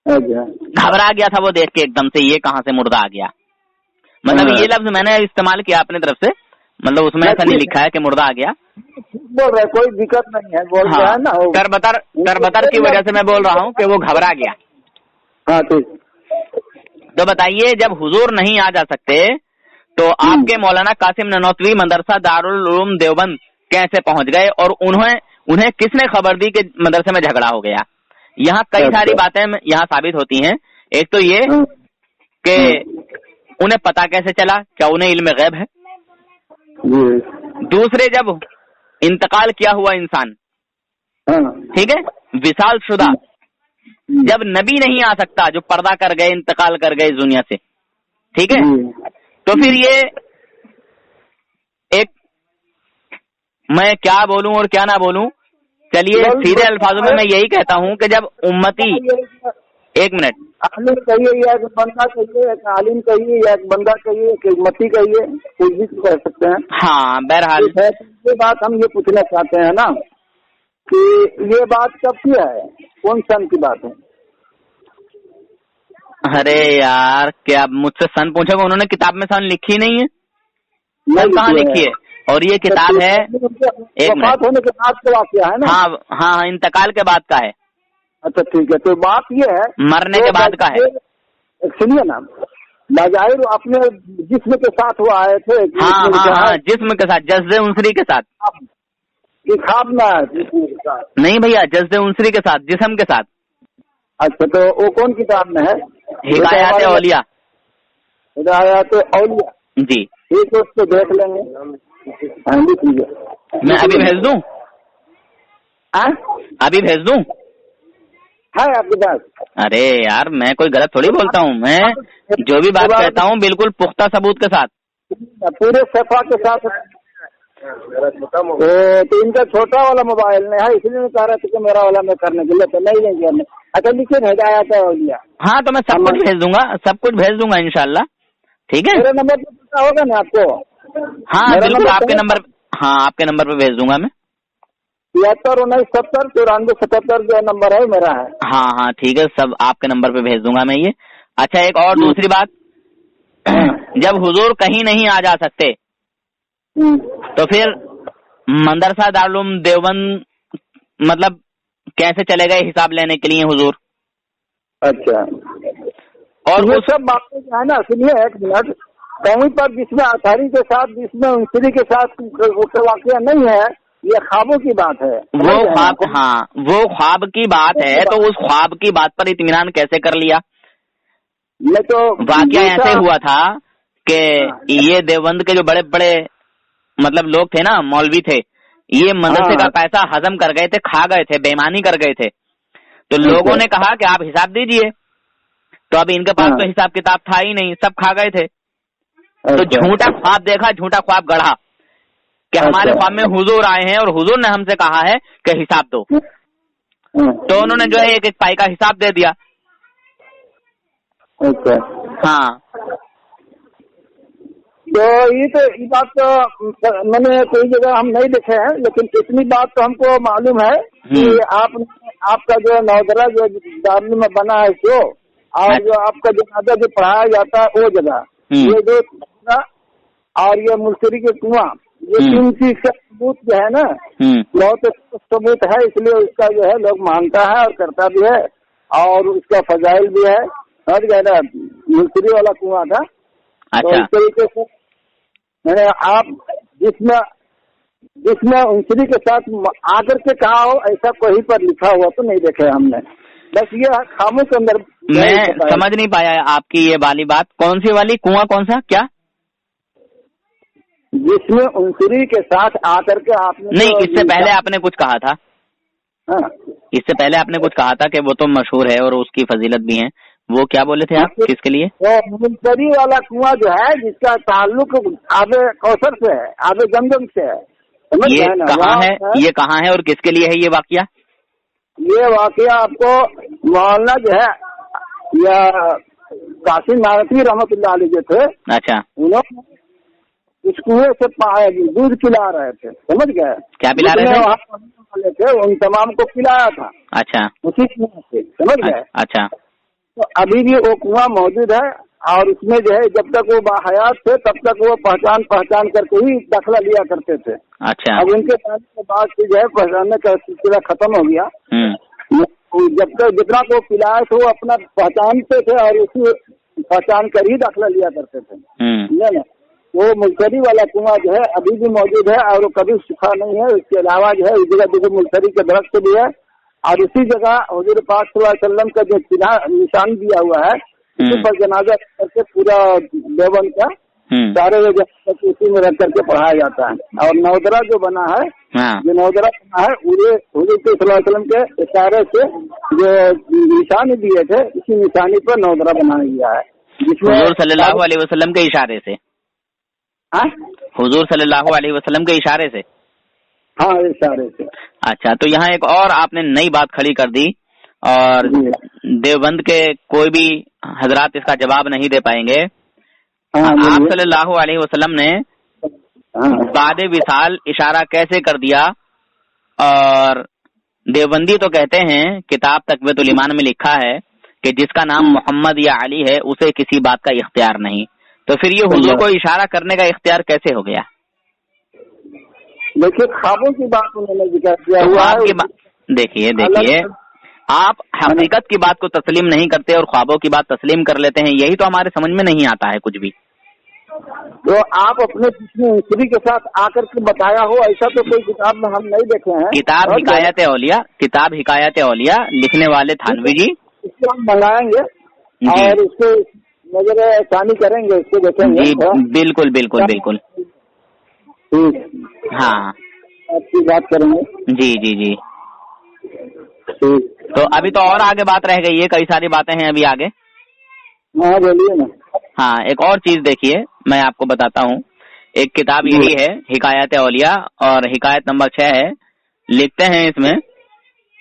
Speaker 3: घबरा गया था वो देख के एकदम से, ये कहां से मुर्दा आ गया। मतलब ये लफ्ज मैंने इस्तेमाल किया अपनी तरफ से, मतलब उसमें ऐसा नहीं लिखा है कि मुर्दा आ गया।
Speaker 2: बोल रहे, कोई दिक्कत नहीं है, बोल रहा है ना।
Speaker 3: तरबतर की वजह से मैं बोल रहा हूँ कि वो घबरा गया।
Speaker 2: हाँ ठीक।
Speaker 3: तो बताइए, जब हुजूर नहीं आ जा सकते तो आपके मौलाना कासिम ननोतवी मदरसा दारुल उलूम देवबंद कैसे पहुंच गए, और उन्हें किसने खबर दी कि मदरसे में झगड़ा हो गया? यहाँ कई सारी बातें यहाँ साबित होती हैं। एक तो ये कि उन्हें पता कैसे चला, क्या उन्हें इल्म गैब है? दूसरे, जब इंतकाल किया हुआ इंसान, ठीक है, विशाल शुदा, जब नबी नहीं आ सकता, जो पर्दा कर गए, इंतकाल कर गए इस दुनिया से, ठीक है, तो फिर ये एक, मैं क्या बोलूं और क्या ना बोलूं, चलिए सीधे अल्फाजों में मैं यही कहता हूं कि जब उम्मती, एक मिनट,
Speaker 2: आलिम कहिए या एक बंदा कहिए, एक आलिम कहिए या एक बंदा कहिए, एक उम्मती कहिए, कुछ भी कह सकते हैं।
Speaker 3: हाँ, बहरहाल
Speaker 2: ये बात हम ये पूछना चाहते हैं ना कि ये बात कब की है, कौन सन की बात है?
Speaker 3: अरे यार, क्या मुझसे सन पूछोगे? उन्होंने किताब में सन लिखी नहीं है, सन कहाँ लिखी है? और ये किताब है, एक मिनट,
Speaker 2: होने के बाद का वाक़या है ना?
Speaker 3: हाँ हाँ, इंतकाल के बाद का है।
Speaker 2: अच्छा ठीक है, तो बात ये है
Speaker 3: मरने के बाद का है।
Speaker 2: सुनिए ना, बाजाहिर अपने जिस्म के साथ वो आए थे।
Speaker 3: हाँ हाँ हाँ, जिस्म के साथ, जज्बे उनसरी के साथ,
Speaker 2: खाब ना जिस्म के साथ
Speaker 3: नहीं भैया, जज्बे उनसरी के साथ, जिस्म के साथ।
Speaker 2: अच्छा, तो वो कौन किताब में है?
Speaker 3: हिदायत औलिया।
Speaker 2: हिदायत औलिया
Speaker 3: जी,
Speaker 2: ठीक है, उसको देख लेंगे।
Speaker 3: मैं अभी भेज दूं? अभी भेज दूं?
Speaker 2: है आपके पास?
Speaker 3: अरे यार, मैं कोई गलत थोड़ी बोलता हूँ, मैं जो भी बात कहता हूँ बिल्कुल पुख्ता सबूत के साथ,
Speaker 2: पूरे सफा के साथ। तो इनका छोटा वाला मोबाइल नहीं है, इसलिए मैं कह रहा था कि मेरा वाला में करने के लिए, तो नहीं लेंगे। अच्छा लिखिए, हिदायत औलिया।
Speaker 3: हाँ, तो मैं सब कुछ भेज दूंगा, सब कुछ भेज दूंगा इंशाल्लाह, ठीक है।
Speaker 2: मेरे नंबर पे पता होगा ना आपको?
Speaker 3: हाँ बिल्कुल, आपके नंबर, हाँ आपके नंबर पे भेज दूंगा मैं।
Speaker 2: 73 19 70 94 77 जो नंबर है मेरा है।
Speaker 3: हाँ हाँ ठीक है, सब आपके नंबर पे भेज दूंगा मैं ये। अच्छा, एक और दूसरी बात, जब हुजूर कहीं नहीं आ जा सकते तो फिर मदरसा दारुल उलूम देवबंद मतलब कैसे चले गए हिसाब लेने के लिए हुजूर?
Speaker 2: अच्छा,
Speaker 3: और
Speaker 2: वो सब बातें जो है ना, सुनिए एक मिनट, कहीं पर जिसमें अथारी के साथ, जिसमें उनसरी के साथ वाकया नहीं है, ये ख्वाबों की बात है।
Speaker 3: वो ख्वाब, हाँ वो ख्वाब की बात है, तो उस ख्वाब की बात पर इत्मीनान कैसे कर लिया?
Speaker 2: ये तो
Speaker 3: वाकया ऐसे हुआ था कि ये देवबंद के जो बड़े बड़े मतलब लोग थे ना, मौलवी थे, ये मदरसे का पैसा हजम कर गए थे, खा गए थे, बेईमानी कर गए थे। तो लोगों ने कहा कि आप हिसाब दीजिए, तो अब इनके पास तो हिसाब किताब था ही नहीं, सब खा गए थे। तो झूठा ख्वाब देखा, झूठा ख्वाब गढ़ा कि हमारे ख्वाब में हुजूर आए हैं और हुजूर ने हमसे कहा है कि हिसाब दो। तो उन्होंने जो है एक एक पाई का हिसाब दे दिया। हाँ,
Speaker 2: तो ये बात तो मैंने कोई जगह हम नहीं देखे हैं, लेकिन इतनी बात तो हमको मालूम है कि आपका जो नौदरा जो दारुल में बना है सो, और जो आपका जनाजा जो पढ़ाया जाता है वो जगह, ये जो और ये मुलसरी के कुआं, ये 3 चीज का सबूत जो है ना, बहुत सबूत है, इसलिए उसका जो है लोग मानता है और करता भी है, और उसका फजाइल भी है। और ज्यादा मुलसरी वाला कुआं था।
Speaker 3: अच्छा।
Speaker 2: तो इस तरीके से मैंने आप जिसमें उनसरी के साथ आकर के कहा हो, ऐसा कोई पर लिखा हुआ तो नहीं देखे हमने। बस ये खामों के अंदर
Speaker 3: मैं समझ नहीं पाया आपकी ये वाली बात, कौन सी वाली? कुआं कौन सा? क्या
Speaker 2: जिसमें उनसरी के साथ आकर के आपने?
Speaker 3: नहीं, इससे पहले आपने कुछ कहा था।
Speaker 2: हाँ, इससे
Speaker 3: पहले आपने कुछ कहा था कि वो तो मशहूर है और उसकी फजीलत भी है। वो क्या बोले थे आप, किसके लिए?
Speaker 2: तो मुलसरी वाला कुआं जो है, जिसका ताल्लुक आबे कौसर से है, आबे जमजम से है,
Speaker 3: ये कहाँ है? ये कहाँ है और किसके लिए है ये वाकया?
Speaker 2: ये वाकया आपको मोहल्ला जो है या कासिम नारती रहमतुल्लाह अलैह जो थे,
Speaker 3: अच्छा,
Speaker 2: उन्होंने इस कुएं से दूध पिला रहे थे, समझ गए?
Speaker 3: क्या पिला रहे थे?
Speaker 2: वाले थे, उन तमाम को पिलाया था।
Speaker 3: अच्छा,
Speaker 2: उसी कुएं से, समझ गए?
Speaker 3: अच्छा,
Speaker 2: तो अभी भी वो कुआं मौजूद है, और उसमें जो है जब तक वो बाहयात थे तब तक वो पहचान करके ही दाखिला लिया करते थे।
Speaker 3: अच्छा।
Speaker 2: अब उनके जाने के बाद से जो है पहचानने का सिलसिला खत्म हो गया। जब तक जितना को पिलाया तो वो अपना पहचानते थे और उसी पहचान कर ही दाखिला लिया करते थे। वो मुलसरी वाला कुआं जो है अभी भी मौजूद है और वो कभी सूखा नहीं है। इसके अलावा जो है इस जगह देखो मुलसरी के दरख्त भी है और इसी जगह हुजूर पाक सल्लल्लाहु अलैहि वसल्लम का जो निशान दिया हुआ है, उसी पर जनाजा करके पूरा देवबंद का सारे उसी में रख करके पढ़ाया जाता है। और नवदरा जो बना है, जो नवदरा बना है, हुजूर के सल्लल्लाहु अलैहि वसल्लम के इशारे से जो निशानी दिए थे, इसी निशानी पर नवदरा बनाया गया है, जिसमें
Speaker 3: हुजूर सल्लल्लाहु अलैहि वसल्लम के इशारे से। हुजूर सल्लल्लाहु अलैहि वसल्लम के इशारे से।
Speaker 2: हाँ, इशारे से।
Speaker 3: अच्छा, तो यहाँ एक और आपने नई बात खड़ी कर दी, और देवबंद के कोई भी हजरात इसका जवाब नहीं दे पाएंगे। आप सल्लल्लाहु अलैहि वसल्लम ने बादे विसाल इशारा कैसे कर दिया? और देवबंदी तो कहते हैं, किताब तकवीतुल ईमान में लिखा है कि जिसका नाम मोहम्मद या अली है उसे किसी बात का इख्तियार नहीं। तो फिर ये हुजूर को इशारा करने का इख्तियार कैसे हो गया?
Speaker 2: देखिए, ख्वाबों की बात उन्होंने जिक्र किया हुआ है।
Speaker 3: देखिए, आप हकीकत की बात को तस्लीम नहीं करते और ख्वाबों की बात तस्लीम कर लेते हैं, यही तो हमारे समझ में नहीं आता है कुछ भी।
Speaker 2: तो आप अपने हिस्ट्री के साथ आकर के बताया हो, ऐसा तो कोई किताब में हम नहीं देखे हैं।
Speaker 3: किताब हिकायत औलिया लिखने वाले थानवी जी,
Speaker 2: इसको हम मंगाएंगे और इसको नजर सानी करेंगे, इसको देखेंगे।
Speaker 3: बिल्कुल बिल्कुल बिल्कुल, हाँ,
Speaker 2: आपकी बात करेंगे।
Speaker 3: जी जी जी, तो अभी तो और आगे बात रह गई है, कई सारी बातें हैं अभी आगे।
Speaker 2: हाँ, बोलिए ना।
Speaker 3: हाँ, एक और चीज देखिए, मैं आपको बताता हूँ। एक किताब यही है हिकायत औलिया, और हिकायत नंबर 6 है। लिखते हैं इसमें,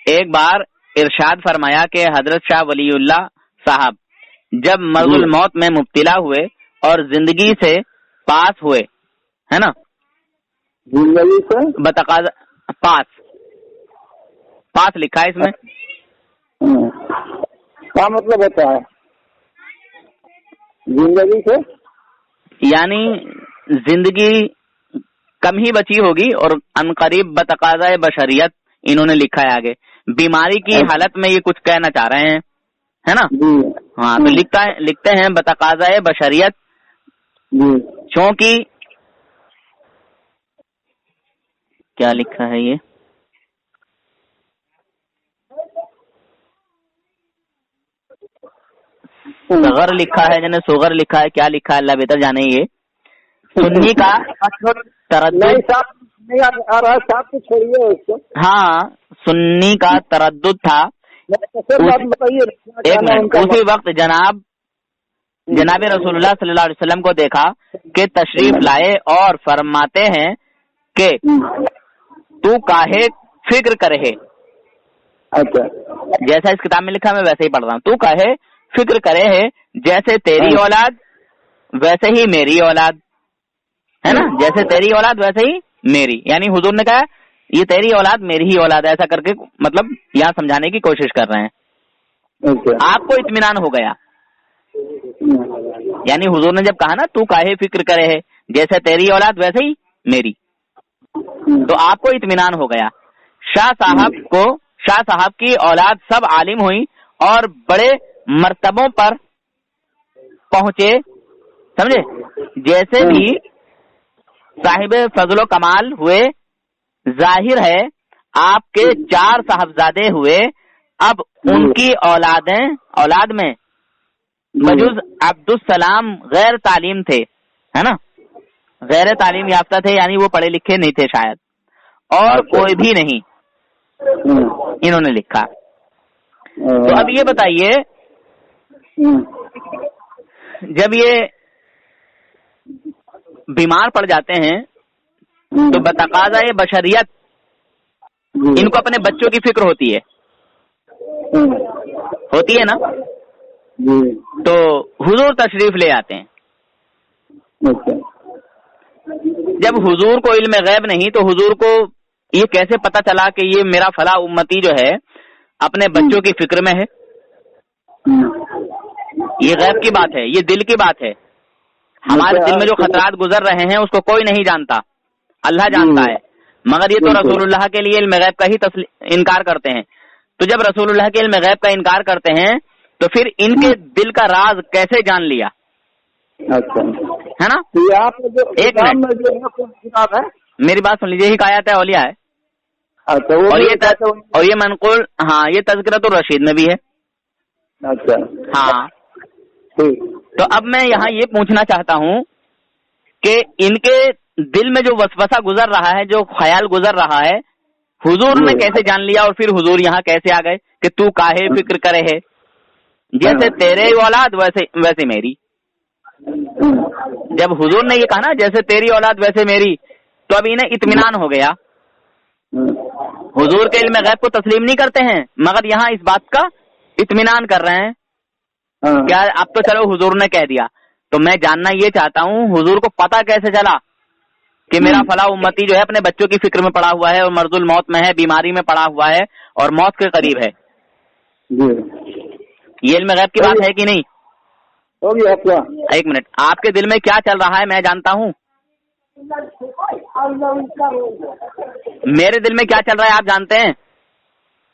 Speaker 3: एक बार इरशाद फरमाया कि हजरत शाह वलीउल्लाह साहब जब मर्जुल मौत में मुब्तला हुए और जिंदगी से पास हुए, है ना,
Speaker 2: जिंदगी से
Speaker 3: बतकाज़ा पास लिखा है इसमें।
Speaker 2: क्या मतलब होता है जिंदगी से? यानी
Speaker 3: जिंदगी कम ही बची होगी, और अनकरीब बतकाज़ा बशरियत इन्होंने लिखा है आगे। बीमारी की हालत में ये कुछ कहना चाह रहे हैं, है ना। हाँ, तो लिखते हैं बतकाज़ा बशरियत, क्योंकि क्या लिखा है ये, सगर लिखा है, जने सुगर लिखा है, क्या लिखा है अल्लाह बेहतर जाने। ये सुन्नी का तरद्दुद,
Speaker 2: छोड़िए उसको।
Speaker 3: हाँ, सुन्नी का तरद्दुद था। उसी वक्त जनाब रसूलुल्लाह सल्लल्लाहु अलैहि वसल्लम को देखा कि तशरीफ लाए और फरमाते हैं कि तू काहे फिक्र करे। अच्छा, जैसा इस किताब में लिखा मैं वैसे ही पढ़ रहा हूँ। तू काहे फिक्र करे है, जैसे तेरी औलाद वैसे ही मेरी औलाद, है ना। जैसे तेरी औलाद वैसे ही मेरी, यानी हुजूर ने कहा ये तेरी औलाद मेरी ही औलाद है, ऐसा करके मतलब यहाँ समझाने की कोशिश कर रहे हैं। आपको इत्मीनान हो गया, यानी हुजूर ने जब कहा ना तू काहे फिक्र करे है, जैसे तेरी औलाद वैसे ही मेरी, तो आपको इत्मीनान हो गया। शाह साहब की औलाद सब आलिम हुई और बड़े मर्तबों पर पहुंचे, समझे। जैसे भी साहिब फजलो कमाल हुए, जाहिर है आपके 4 साहबजादे हुए। अब उनकी औलाद में बजुज अब्दुस्सलाम गैर तालीम थे, है ना, गैर तालीम याफ्ता थे, यानी वो पढ़े लिखे नहीं थे शायद, और कोई भी नहीं, इन्होंने लिखा। तो अब ये बताइए, जब ये बीमार पड़ जाते हैं तो बतकाज़ा बशरियत इनको अपने बच्चों की फिक्र होती है ना। तो हुजूर तशरीफ ले आते हैं। जब हुजूर को इल्म गैब नहीं, तो हुजूर को ये कैसे पता चला कि ये मेरा फला उम्मती जो है अपने बच्चों की फिक्र में है? ये गैब की बात है, ये दिल की बात है। हमारे दिल में जो खतरात गुजर रहे हैं उसको कोई नहीं जानता, अल्लाह जानता है। मगर ये तो रसूलुल्लाह के लिए इल्म गैब का ही इनकार करते हैं। तो जब रसूलुल्लाह के इल्म गैब का इनकार करते हैं तो फिर इनके दिल का राज कैसे जान लिया? अच्छा, है ना।
Speaker 2: एक मिनट,
Speaker 3: मेरी बात सुन लीजिए, हिकायत औलिया है।
Speaker 2: अच्छा, वो
Speaker 3: और ये मनकुल, हाँ, ये तज़किरतुर रशीद में भी है।
Speaker 2: अच्छा,
Speaker 3: हाँ,
Speaker 2: ठीक।
Speaker 3: तो अब मैं यहाँ ये पूछना चाहता हूँ कि इनके दिल में जो वसवसा गुजर रहा है, जो ख्याल गुजर रहा है, हुजूर ने कैसे जान लिया और फिर हुजूर यहाँ कैसे आ गए कि तू काहे फिक्र करे है, जैसे तेरे औलाद वैसे मेरी। जब हुजूर ने ये कहा ना जैसे तेरी औलाद वैसे मेरी, तो अब इन्हें इत्मीनान हो गया। हुजूर के इल्म गैब को तस्लीम नहीं करते हैं, मगर यहाँ इस बात का इत्मीनान कर रहे हैं। क्या अब तो चलो हुजूर ने कह दिया, तो मैं जानना ये चाहता हूँ हुजूर को पता कैसे चला कि मेरा फला उम्मती जो है अपने बच्चों की फिक्र में पड़ा हुआ है और मर्जुल मौत में है, बीमारी में पड़ा हुआ है और मौत के करीब है। ये इल्म गैब की बात है कि नहीं?
Speaker 2: हो गया क्या?
Speaker 3: एक मिनट, आपके दिल में क्या चल रहा है मैं जानता हूँ, मेरे दिल में क्या चल रहा है आप जानते हैं?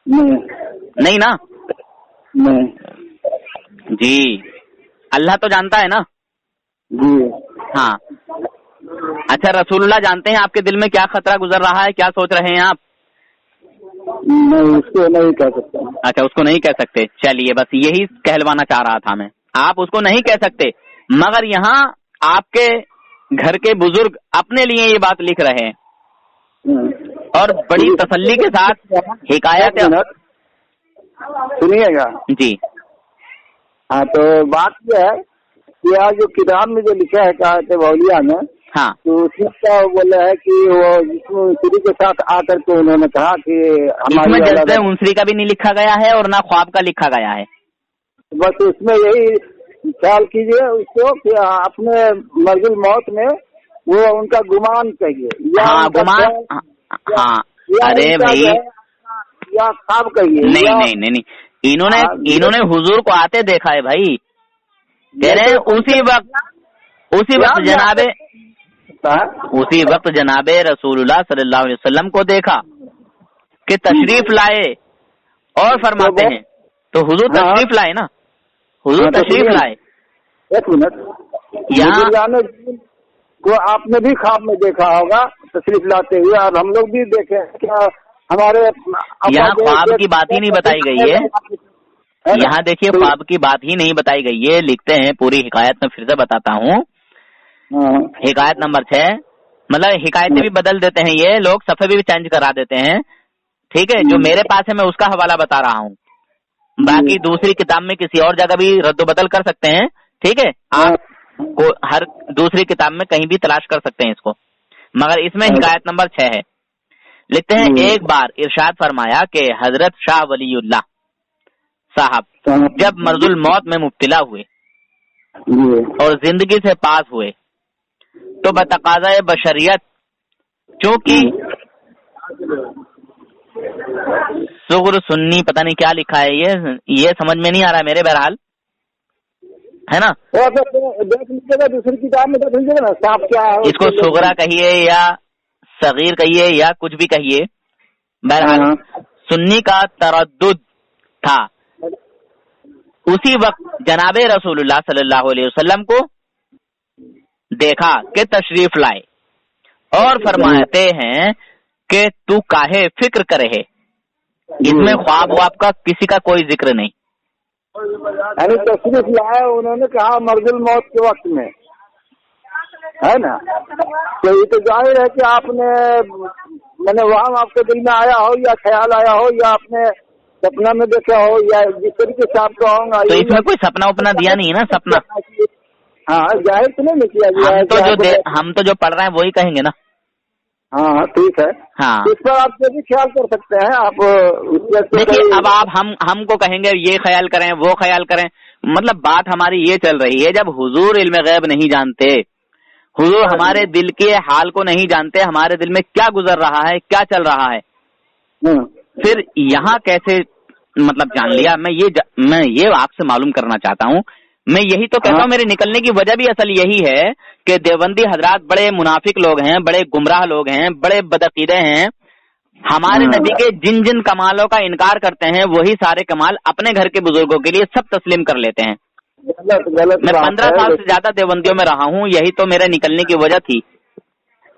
Speaker 3: नहीं ना? जी, अल्लाह तो जानता है ना?
Speaker 2: जी।
Speaker 3: हाँ, अच्छा, रसूलुल्लाह जानते हैं आपके दिल में क्या खतरा गुजर रहा है, क्या सोच रहे हैं आप?
Speaker 2: नहीं, उसको नहीं कह सकता।
Speaker 3: अच्छा, उसको नहीं कह सकते, चलिए बस यही कहलवाना चाह रहा था मैं। आप उसको नहीं कह सकते, मगर यहाँ आपके घर के बुजुर्ग अपने लिए ये बात लिख रहे हैं और बड़ी तसल्ली के साथ हिकायत।
Speaker 2: सुनिएगा
Speaker 3: जी।
Speaker 2: हाँ, तो बात यह है कि आज जो किताब में जो लिखा है कहते वौलिया में,
Speaker 3: हाँ,
Speaker 2: तो उसमें क्या बोला है कि वो जिस्म उनसरी के साथ आकर के उन्होंने कहा कि
Speaker 3: इसमें जज्बे उनसरी का भी नहीं लिखा गया है और ना ख्वाब का लिखा गया है।
Speaker 2: बस उसमें यही ख्याल कीजिए उसको कि अपने मर्जुल मौत में वो उनका गुमान कहिए या
Speaker 3: हाँ, गुमान, हाँ, अरे भाई,
Speaker 2: या ख्वाब कहिए।
Speaker 3: नहीं, इन्होंने हुजूर को आते देखा है भाई, कह रहे हैं उसी वक्त जनाबे रसूलुल्लाह सल्लल्लाहु अलैहि वसल्लम को देखा कि तशरीफ लाए और फरमाते हैं, तो हुजूर तशरीफ लाए ना, हुजूर तशरीफ लाए।
Speaker 2: एक मिनट, यहाँ को आपने भी ख्वाब में देखा होगा तशरीफ लाते हुए, और हम लोग भी देखे क्या हमारे
Speaker 3: यहाँ ख्वाब की बात ही नहीं बताई गई है। यहाँ देखिए, ख्वाब की बात ही नहीं बताई गई है। लिखते हैं पूरी हिकायत में, फिर से बताता हूँ, हिकायत नंबर 6, मतलब हिकायतें भी बदल देते हैं ये लोग, सफ़े भी चेंज करा देते हैं, ठीक है। जो मेरे पास है मैं उसका हवाला बता रहा हूँ, बाकी दूसरी किताब में किसी और जगह भी रद्द बदल कर सकते हैं, ठीक है। आप को हर दूसरी किताब में कहीं भी तलाश कर सकते हैं इसको, मगर इसमें हिकायत नंबर 6 है। लिखते हैं, एक बार इरशाद फरमाया कि हजरत शाह वलीउल्लाह साहब जब मर्जुल मौत में मुब्तला हुए और जिंदगी से पास हुए, तो बतकाज़ा बशरियत, चूंकि सुगर सुन्नी पता नहीं क्या लिखा है, ये समझ में नहीं आ रहा है मेरे, बहरहाल है ना,
Speaker 2: देख लीजिएगा दूसरी किताब में, देख लीजिएगा ना साफ क्या है।
Speaker 3: इसको सुगरा कहिए या सगीर कहिए या कुछ भी कहिए, बहरहाल सुन्नी का तरद्दुद था। उसी वक्त जनाबे रसूलुल्लाह सल्लल्लाहु अलैहि वसल्लम को देखा कि तशरीफ लाए और फरमाते हैं कि तू काहे फिक्र करे है। इसमें ख्वाब वाब का किसी का कोई जिक्र नहीं।
Speaker 2: अरे तशरीफ लाए, उन्होंने कहा मर्जुल मौत के वक्त में, है ना, तो ये तो जाहिर है कि आपने मैंने वहाँ आपके दिल में आया हो या ख्याल आया हो या आपने सपना में देखा हो या जिस तरीके से आपको होगा।
Speaker 3: तो इसमें कोई सपना उपना दिया नहीं है ना, सपना।
Speaker 2: हाँ, जाहिर तो नहीं किया गया है।
Speaker 3: हम तो जो पढ़ रहे हैं वही कहेंगे ना।
Speaker 2: हाँ, ठीक है।
Speaker 3: हाँ,
Speaker 2: इस पर आप जो भी ख्याल कर सकते हैं आप।
Speaker 3: देखिए, अब आप हमको कहेंगे ये ख्याल करें वो ख्याल करें, मतलब बात हमारी ये चल रही है, जब हुजूर इल्म गैब नहीं जानते, हुजूर हमारे दिल के हाल को नहीं जानते, हमारे दिल में क्या गुजर रहा है, क्या चल रहा है, फिर यहाँ कैसे मतलब जान लिया। मैं ये आपसे मालूम करना चाहता हूँ। मैं यही तो कहता हूँ, मेरे निकलने की वजह भी असल यही है कि देवबंदी हजरात बड़े मुनाफिक लोग हैं, बड़े गुमराह लोग हैं, बड़े बदअकीदे हैं। हमारे नबी के जिन जिन कमालों का इनकार करते हैं, वही सारे कमाल अपने घर के बुजुर्गों के लिए सब तस्लीम कर लेते हैं।
Speaker 2: गलत
Speaker 3: मैं 15 साल से ज्यादा देवबंदियों में रहा हूँ, यही तो मेरे निकलने की वजह थी।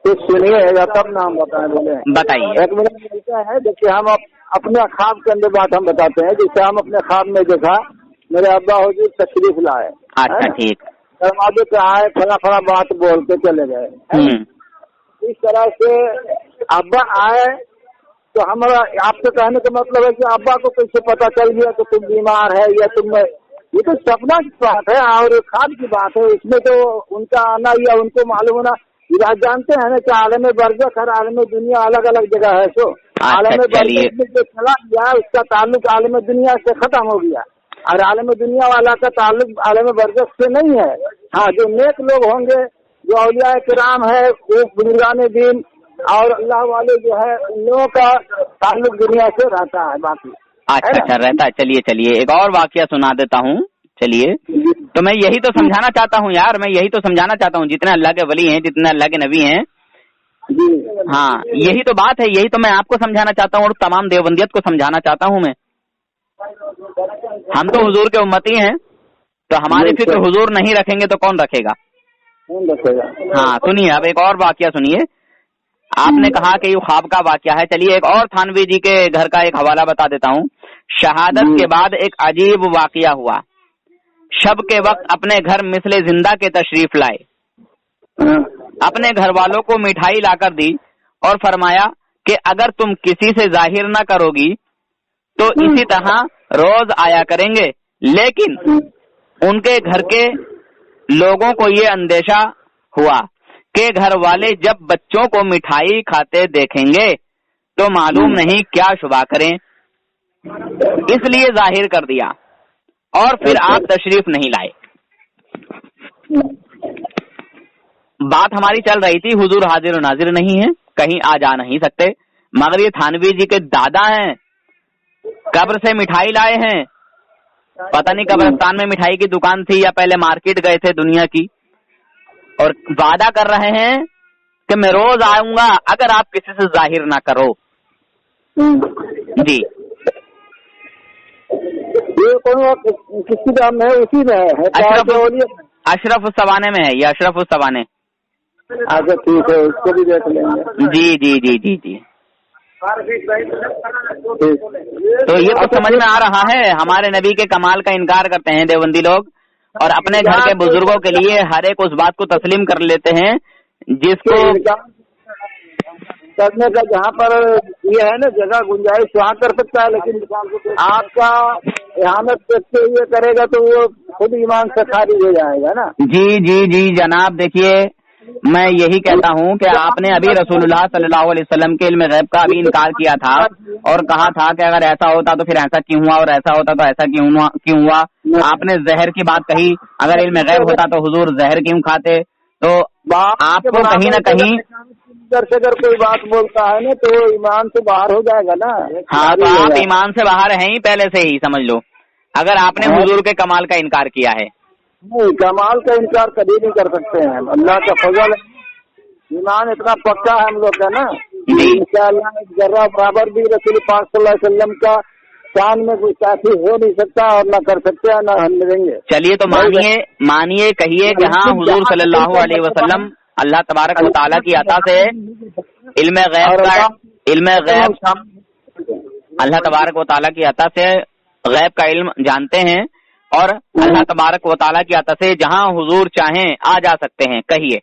Speaker 2: तो सुनिएगा तब नाम बताएं बोले।
Speaker 3: बताइए।
Speaker 2: एक मिनट बोलते हैं, देखिए हम अपने ख्वाब के अंदर बात हम बताते हैं। जैसे हम अपने ख्वाब में देखा मेरे अब्बा हुजूर तशरीफ लाए।
Speaker 3: अच्छा ठीक।
Speaker 2: दरवाजे पे आए, फला फला बात बोल के चले गए। इस तरह से अब्बा आए तो हमारा आपसे कहने का मतलब है कि अब्बा को कैसे पता चल गया कि तुम बीमार है या तुम, ये तो सपना की बात है और ख्वाब की बात है। इसमें तो उनका आना या उनको मालूम होना, आप जानते हैं ना कि आलम बरज़ख और आलम दुनिया अलग अलग जगह है। तो आलम बरज़ख में जो चला गया उसका ताल्लुक आलम दुनिया से खत्म हो गया और आलम दुनिया वाला का ताल्लुक आलम बरज़ख से नहीं है। हाँ, जो नेक लोग होंगे, जो औलिया किराम है, वो बुजुर्गान दीन और अल्लाह वाले जो है, उन लोगों का ताल्लुक दुनिया से रहता है। बाकी
Speaker 3: अच्छा रहता है। चलिए एक और वाकया सुना देता हूँ। चलिए, तो मैं यही तो समझाना चाहता हूँ यार, मैं यही तो समझाना चाहता हूँ। जितने अल्लाह के वली हैं, जितने अल्लाह के नबी हैं, हाँ यही तो बात है, यही तो मैं आपको समझाना चाहता हूँ और तमाम देवबंदियत को समझाना चाहता हूँ मैं। हम तो हुजूर के उम्मती हैं, तो हमारी फिक्र हुजूर नहीं रखेंगे तो कौन रखेगा? हाँ सुनिए, अब एक और वाकया सुनिए। आपने कहा कि ये ख्वाब का वाकया है। चलिए एक और थानवी जी के घर का एक हवाला बता देता हूँ। शहादत के बाद एक अजीब वाकया हुआ। शब के वक्त अपने घर मिसले जिंदा के तशरीफ लाए, अपने घर वालों को मिठाई लाकर दी और फरमाया कि अगर तुम किसी से जाहिर न करोगी तो इसी तरह रोज आया करेंगे। लेकिन उनके घर के लोगों को ये अंदेशा हुआ कि घर वाले जब बच्चों को मिठाई खाते देखेंगे तो मालूम नहीं क्या शुबा करें, इसलिए जाहिर कर दिया और फिर आप तशरीफ नहीं लाए। बात हमारी चल रही थी, हुजूर हाजिर और नाजिर नहीं है, कहीं आ जा नहीं सकते, मगर ये थानवी जी के दादा हैं, कब्र से मिठाई लाए हैं। पता नहीं कब्रिस्तान में मिठाई की दुकान थी या पहले मार्केट गए थे दुनिया की, और वादा कर रहे हैं कि मैं रोज आऊंगा अगर आप किसी से जाहिर ना करो। जी
Speaker 2: ये कौन किसकी नाम है? उसी में है
Speaker 3: अशरफ उस सवाने में है, ये अशरफ उस सवाने।
Speaker 2: अच्छा ठीक है, उसको भी देख लेंगे।
Speaker 3: जी जी जी जी जी। तो ये तो समझ में आ रहा है, हमारे नबी के कमाल का इनकार करते हैं देवबंदी लोग और अपने घर के बुजुर्गों के लिए हर एक उस बात को तस्लीम कर लेते हैं जिसको
Speaker 2: करने का जहाँ पर ये है ना जगह गुंजाइश वहाँ कर सकता है, लेकिन आपका इहानत करके ये करेगा तो वो खुद ईमान से खारिज हो जाएगा ना।
Speaker 3: जी जी जी जनाब, देखिए मैं यही कहता हूँ कि आपने अभी रसूलुल्लाह सल्लल्लाहु अलैहि वसल्लम के इल्म गैब का अभी इनकार किया था और कहा था कि अगर ऐसा होता तो फिर ऐसा क्यों हुआ और ऐसा होता तो ऐसा क्यों हुआ। आपने जहर की बात कही, अगर इल्म गैब होता तो हुजूर जहर क्यों खाते, तो आपको कहीं ना कहीं
Speaker 2: से अगर कोई बात बोलता है ना तो ईमान से बाहर हो जाएगा ना।
Speaker 3: हाँ, तो आप ईमान से बाहर हैं ही पहले से ही, समझ लो, अगर आपने हुजूर के कमाल का इनकार किया है।
Speaker 2: नहीं, कमाल का इनकार कभी नहीं कर सकते हैं, अल्लाह का फजल है, ईमान इतना पक्का है हम लोग का ना। इंशाअल्लाह जर्रा बराबर भी रसूल पाक सल्लल्लाहु अलैहि वसल्लम का शान में कोई साथी हो नहीं सकता और न कर सकते हैं, न हम मिलेंगे।
Speaker 3: चलिए तो मानिए कहिए कि हाँ हुजूर सल्लल्लाहु अलैहि वसल्लम अल्लाह तबारक व तआला की अता से इल्म गैब अल्लाह तबारक व तआला की अता से गैब का इल्म जानते हैं और अल्लाह तबारक व तआला की अता से जहाँ हुजूर चाहें आ जा सकते हैं। कहिए।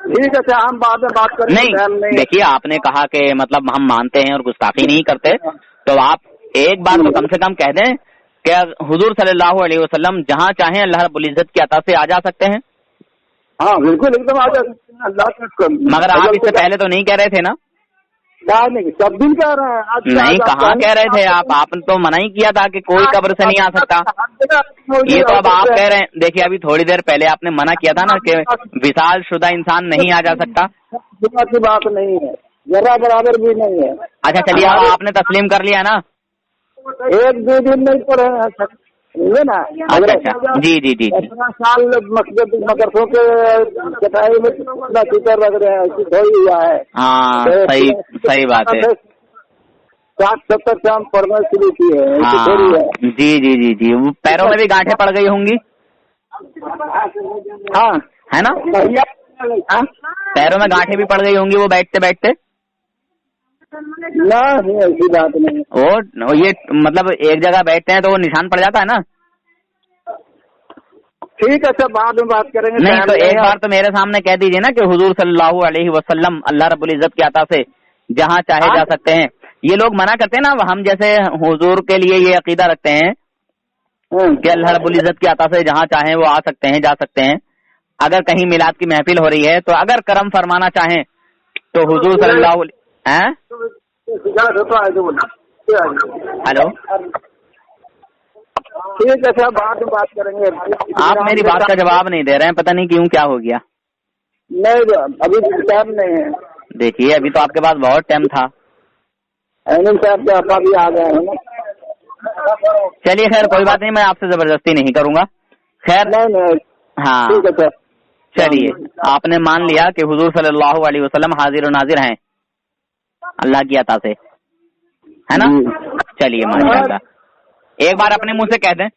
Speaker 2: ठीक है, हम बाद में बात करेंगे।
Speaker 3: नहीं देखिए, आपने कहा कि मतलब हम मानते हैं और गुस्ताखी नहीं करते, तो आप एक बार तो कम से कम कह दें कि हुजूर सल्लल्लाहु अलैहि वसल्लम जहाँ चाहें अल्लाह रब्बुल इज्जत की अता से आ जा सकते हैं।
Speaker 2: हाँ बिल्कुल, एकदम आ जा सकते हैं अल्लाह।
Speaker 3: मगर आप इससे पहले तो नहीं कह रहे थे ना?
Speaker 2: नहीं, सब दिन कह रहे हैं।
Speaker 3: नहीं, कहाँ कह रहे थे आप? आपने तो मना ही किया था कि कोई कब्र से नहीं आ सकता। ये तो अब आप कह रहे हैं। देखिए, अभी थोड़ी देर पहले आपने मना किया था ना कि विशाल शुदा इंसान नहीं आ जा सकता।
Speaker 2: की बात नहीं है, जरा बराबर भी नहीं है।
Speaker 3: अच्छा चलिए, अब आपने तस्लीम कर लिया ना?
Speaker 2: एक दो दिन नहीं पड़े हैं ना।
Speaker 3: अच्छा, जी जी जी।
Speaker 2: इतना साल मदरसों के कटाई में कितना फिक्र लग रहे हैं, थोड़ी हुआ है।
Speaker 3: हाँ सही बात है।
Speaker 2: 60-70 से हम पढ़ना शुरू किए हैं।
Speaker 3: हाँ, जी जी जी जी। वो पैरों में भी गांठें पड़ गई होंगी।
Speaker 2: हाँ
Speaker 3: है ना?
Speaker 2: हाँ?
Speaker 3: पैरों में गांठें भी पड़ गई होंगी वो बैठते बैठते।
Speaker 2: नहीं, ऐसी बात नहीं।
Speaker 3: और ये मतलब एक जगह बैठते हैं तो वो निशान पड़ जाता है ना।
Speaker 2: ठीक है सर, बाद में बात करेंगे।
Speaker 3: नहीं तो एक बार तो मेरे सामने कह दीजिए ना कि हुजूर सल्लल्लाहु अलैहि वसल्लम अल्लाह रब्बुल इज्जत की अता से जहाँ चाहे जा सकते हैं। ये लोग मना करते हैं ना, हम जैसे हुजूर के लिए ये अकीदा रखते हैं कि अल्लाह रब्बुल इज्जत की अता से जहाँ चाहें वो आ सकते हैं, जा सकते हैं। अगर कहीं मिलाद की महफिल हो रही है तो अगर करम फरमाना चाहें तो हुजूर सल्लल्लाहु हेलो,
Speaker 2: ठीक है सर, बाद में बात करेंगे।
Speaker 3: आप मेरी बात का जवाब नहीं दे रहे हैं, पता नहीं क्यों, क्या हो गया।
Speaker 2: नहीं, अभी टाइम नहीं है।
Speaker 3: देखिए अभी तो आपके पास बहुत टाइम था।
Speaker 2: एनिल साहब के आपा भी आ गए हैं ना।
Speaker 3: चलिए खैर कोई बात नहीं, मैं आपसे जबरदस्ती नहीं करूंगा। खैर
Speaker 2: नहीं,
Speaker 3: हाँ
Speaker 2: ठीक है सर।
Speaker 3: चलिए, आपने मान लिया कि हुजूर सल्लल्लाहु अलैहि वसल्लम हाजिर और नाजिर हैं अल्लाह की अता से, है ना। चलिए माशाअल्लाह, एक बार अपने मुंह से कह दें।